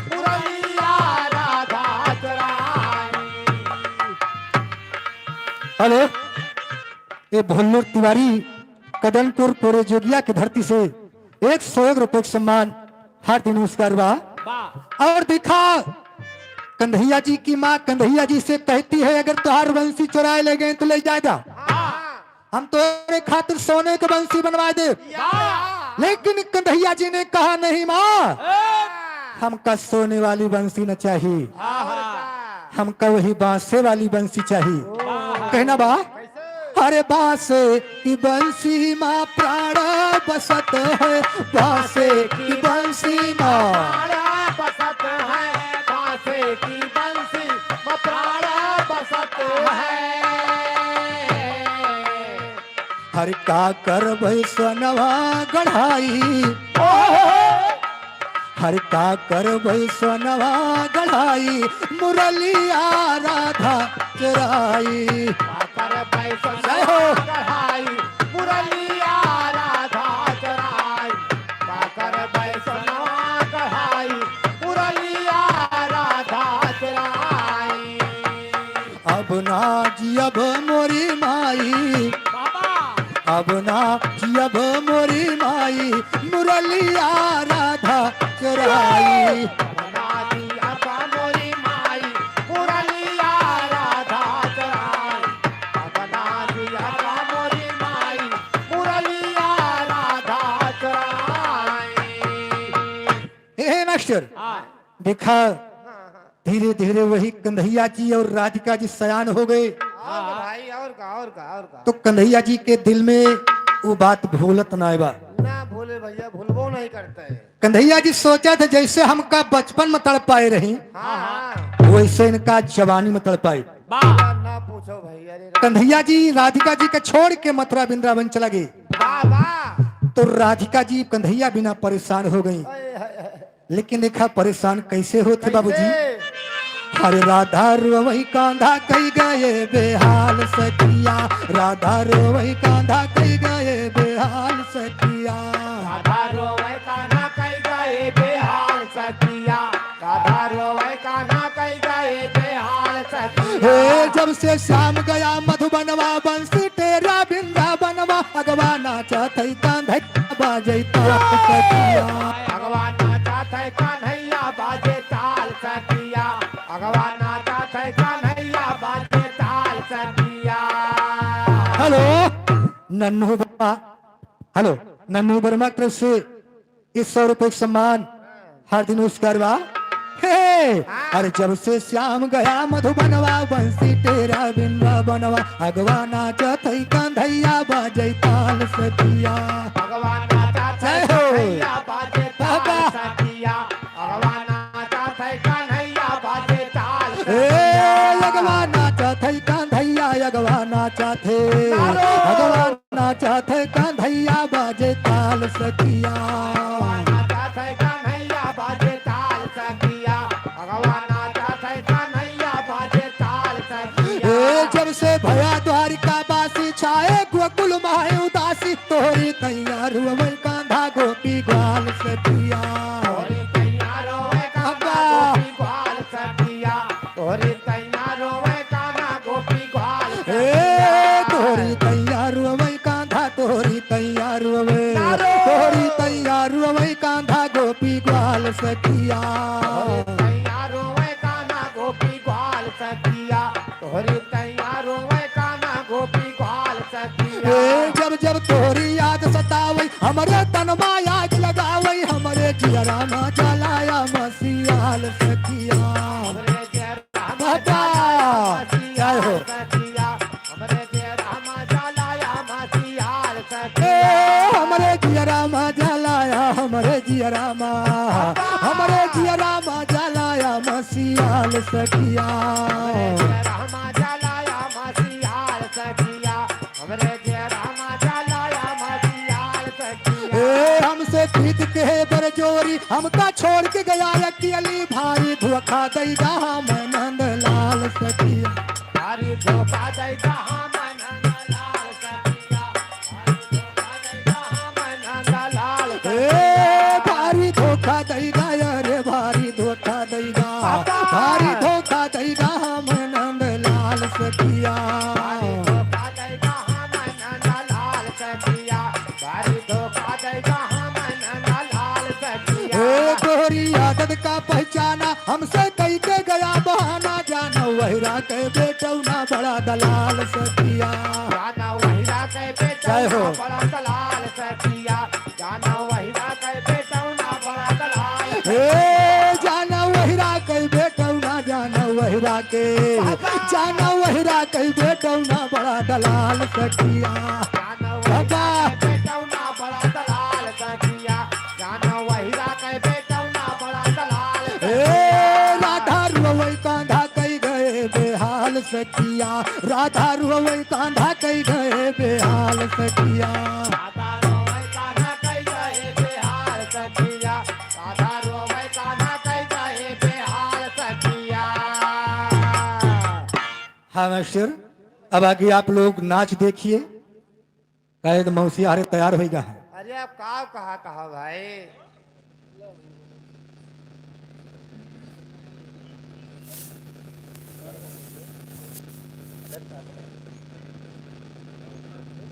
मुरलिया राधा चराई। हेलो ये भोल्लूर तिवारी कदमपुर पूरे जोगिया की धरती से 101 रुपए का सम्मान, हार्दिक नमस्कार बा। और दिखा कंधैया जी की माँ कंधैया जी से कहती है अगर तुहार बंसी चुराए ले गए तो ले जाएगा, हम तुम्हारे खातिर सोने की बंसी बनवा दे। लेकिन कंधैया जी ने कहा नहीं माँ, हमका सोने वाली बंसी न चाहिए, हमका वही बांसे वाली बंसी चाहिए। कहना बा अरे बांसे की बंसी माँ प्राण बसत है, बांसे की बंसी माँ प्राणा बसत है, बांसे की बंसी में प्राणा बसत है। हर का कर भई सोनवा गढ़ाई, हर का कर भई सोनवा गढ़ाई मुरलिया राधा चुराई। पाकर पैसा जय हो। कढ़ाई मुरलिया राधा चराई। पाकर पैसा कढ़ाई मुरलिया राधा चराई। अब ना जी अब मोरी माई, अब ना जी अब मोरी माई मुरलिया राधा चुराई। अपना दिया बा मास्टर देखा धीरे धीरे वही कन्हैया जी और राधिका जी सयान हो गए। और भाई और का तो कन्हैया जी के दिल में वो बात भूलत ना बा। ना भूले भैया, भूलबो नहीं करते हैं। कन्हैया जी सोचा था जैसे हमका बचपन में तड़पाए रही हाँ वैसे इनका जवानी में तड़पाए। ना पूछो भैया रे। कन्हैया जी राधिका जी के छोड़ के मथुरा वृंदावन चला गए। वाह वाह। तो राधिका जी कन्हैया बिना परेशान हो गई। लेकिन देखा परेशान कैसे होते बाबूजी। अरे राधा रोवई कांधा कई गए बेहाल सखिया, राधा रोवई कांधा कई गए बेहाल सखिया। राधा रोवे कान्हा कई गए बेहाल सखिया, राधा रोवे कान्हा कई गए बेहाल सखिया। हे जब से शाम गया मधुबनवा बंसी तेरा बिंदा बनवा अगवा नाचा थई कांधा बाजई ताल सखिया। भगवान नाचा थे कन्हैया बाजे ताल सखिया, भगवान नाचा थे कन्हैया बाजे ताल सखिया। हेलो नन्नू बाबा, हेलो नन्नू वर्मा की तरफ से इस 100 रुपए सम्मान हार्दिक नमस्कार बा। हे अरे जब से श्याम गया मधुबनवा बंसी तेरा बिंदा बनवा अगवा नाचा थई कन्हैया बाजई ताल सखिया। भगवान नाचा थे कन्हैया बाजे ताल सखिया, भगवान नाचा थे कन्हैया बाजे ताल ए अगवा नाचा थई कन्हैया अगवा नाचा थे अगवा नाचा थे कन्हैया बाजे ताल सखिया। नाचा थे कन्हैया बाजे ताल सखिया, भगवान नाचा थे कन्हैया बाजे ताल सखिया। ए जब से भया द्वारिका बासी छाए गोकुल माहे उदासी तोहरी तैयार हुए कांधा गोपी ग्वाल सखिया। तोरी तैयारो है कान्हा गोपी ग्वाल सखिया, तोरी तैयारो है कान्हा गोपी ग्वाल ए तोहरी तैयार हुए कांधा तोहरी तैयार हुए तोहरी तैयार हुए कांधा गोपी ग्वाल सखिया। तैयारो है कान्हा गोपी ग्वाल सखिया, तोरी तैयारो है कान्हा गोपी ग्वाल सखिया। ए जब जब तोहरी याद सतावई हमरे तन याद लगावई हमरे जियरा मा जलाया मसीहाल सखिया। हमरे जय राम बाबा जय हो। सखिया, हमरे जय राम जलाया मसीहाल ए सखिया। हमरे जियरा मा जलाया हमरे जियरा मा हमरे जियरा मा जलाया मसीहाल सखिया। जय राम जलाया मसीहाल सखिया, हमरे जय राम जलाया मसीहाल सखिया। ए हमसे प्रीत के बरजोरी हमका छोड़ के गया अकेली भारी धोखा दई जहां मैं नंद लाल सखिया। भारी धोखा दई जहां मैं नंदलाल सखिया, भारी धोखा दई जहां मैं नंदलाल ए भारी धोखा दई गया रे भारी धोखा दई गा भारी धोखा दई गा मैं नंद लाल सखिया। धोखा दई जहां मैं नंदलाल सखिया, भारी धोखा दई जहां मैं नंदलाल सखिया। ए तोहरी आदत का पहचाना हमसे कई के गया बहाना जाना वहीरा के बेटौना बड़ा दलाल सखिया। जाना वहीरा के जय हो। बेटौना बड़ा दलाल सखिया, जाना वहीरा के बेटौना बड़ा दलाल। ए जाना वहीरा के बेटौना जाना वहीरा के जाना वहीरा के बेटौना बड़ा दलाल सखिया। जाना वहीरा के बेटौना बड़ा दलाल सखिया, जाना वहीरा के बेटौना बड़ा दलाल। ए राधा रुवई कांधा कई गए बेहाल सखिया राधा रुवई कांधा कई गए बेहाल सखिया। राधा रोवे कान्हा कई गए बेहाल सखिया, राधा रोवे कान्हा कई गए बेहाल सखिया। हाँ मास्टर अब आगे आप लोग नाच देखिए कहे तो मौसी हारे तैयार होगा। अरे अब कहा भाई।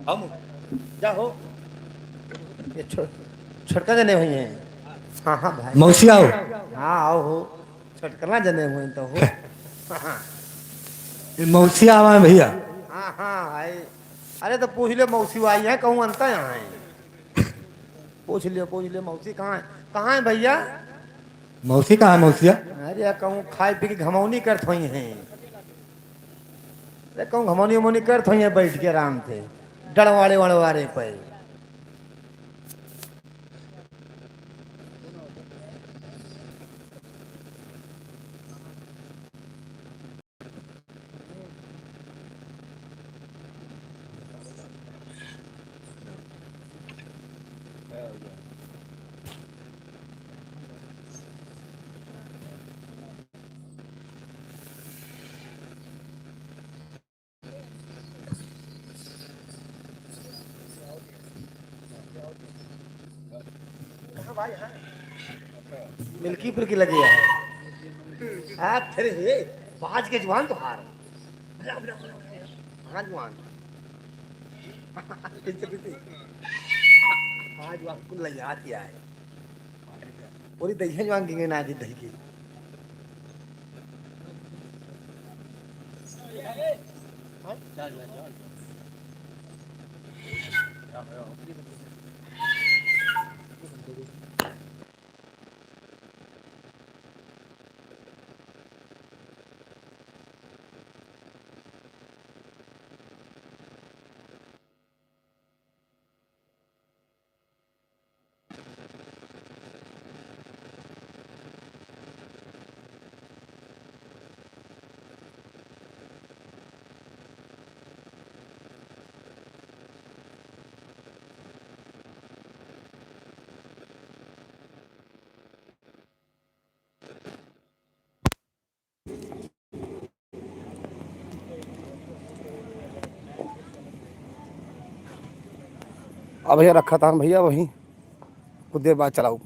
हम जा हो ये छोटका जने हुए हैं। हाँ हाँ भाई। मौसी आओ हाँ आओ हो छोटकना जने हुए हैं तो हो। हाँ मौसी आवा है भैया। हाँ हाँ भाई। अरे तो पूछ ले मौसी आई है कहूँ अंत यहाँ है। पूछ लियो मौसी कहाँ है भैया। मौसी कहाँ है मौसिया? अरे कहूँ खाए पी के घमौनी करत हुई हैं। अरे कहूँ घमौनी उमौनी करत हुई हैं बैठ के आराम से डड़वाड़े वड़वाड़े पे। मिल्की पुल्की लगे है आप फिर हे बाज के जवान तो हार हाँ जवान आज वहाँ कुल याद किया है पूरी दही जवान गिंगे ना दी दही की अब भैया रखा था भैया वहीं कुछ देर बाद चलाऊ।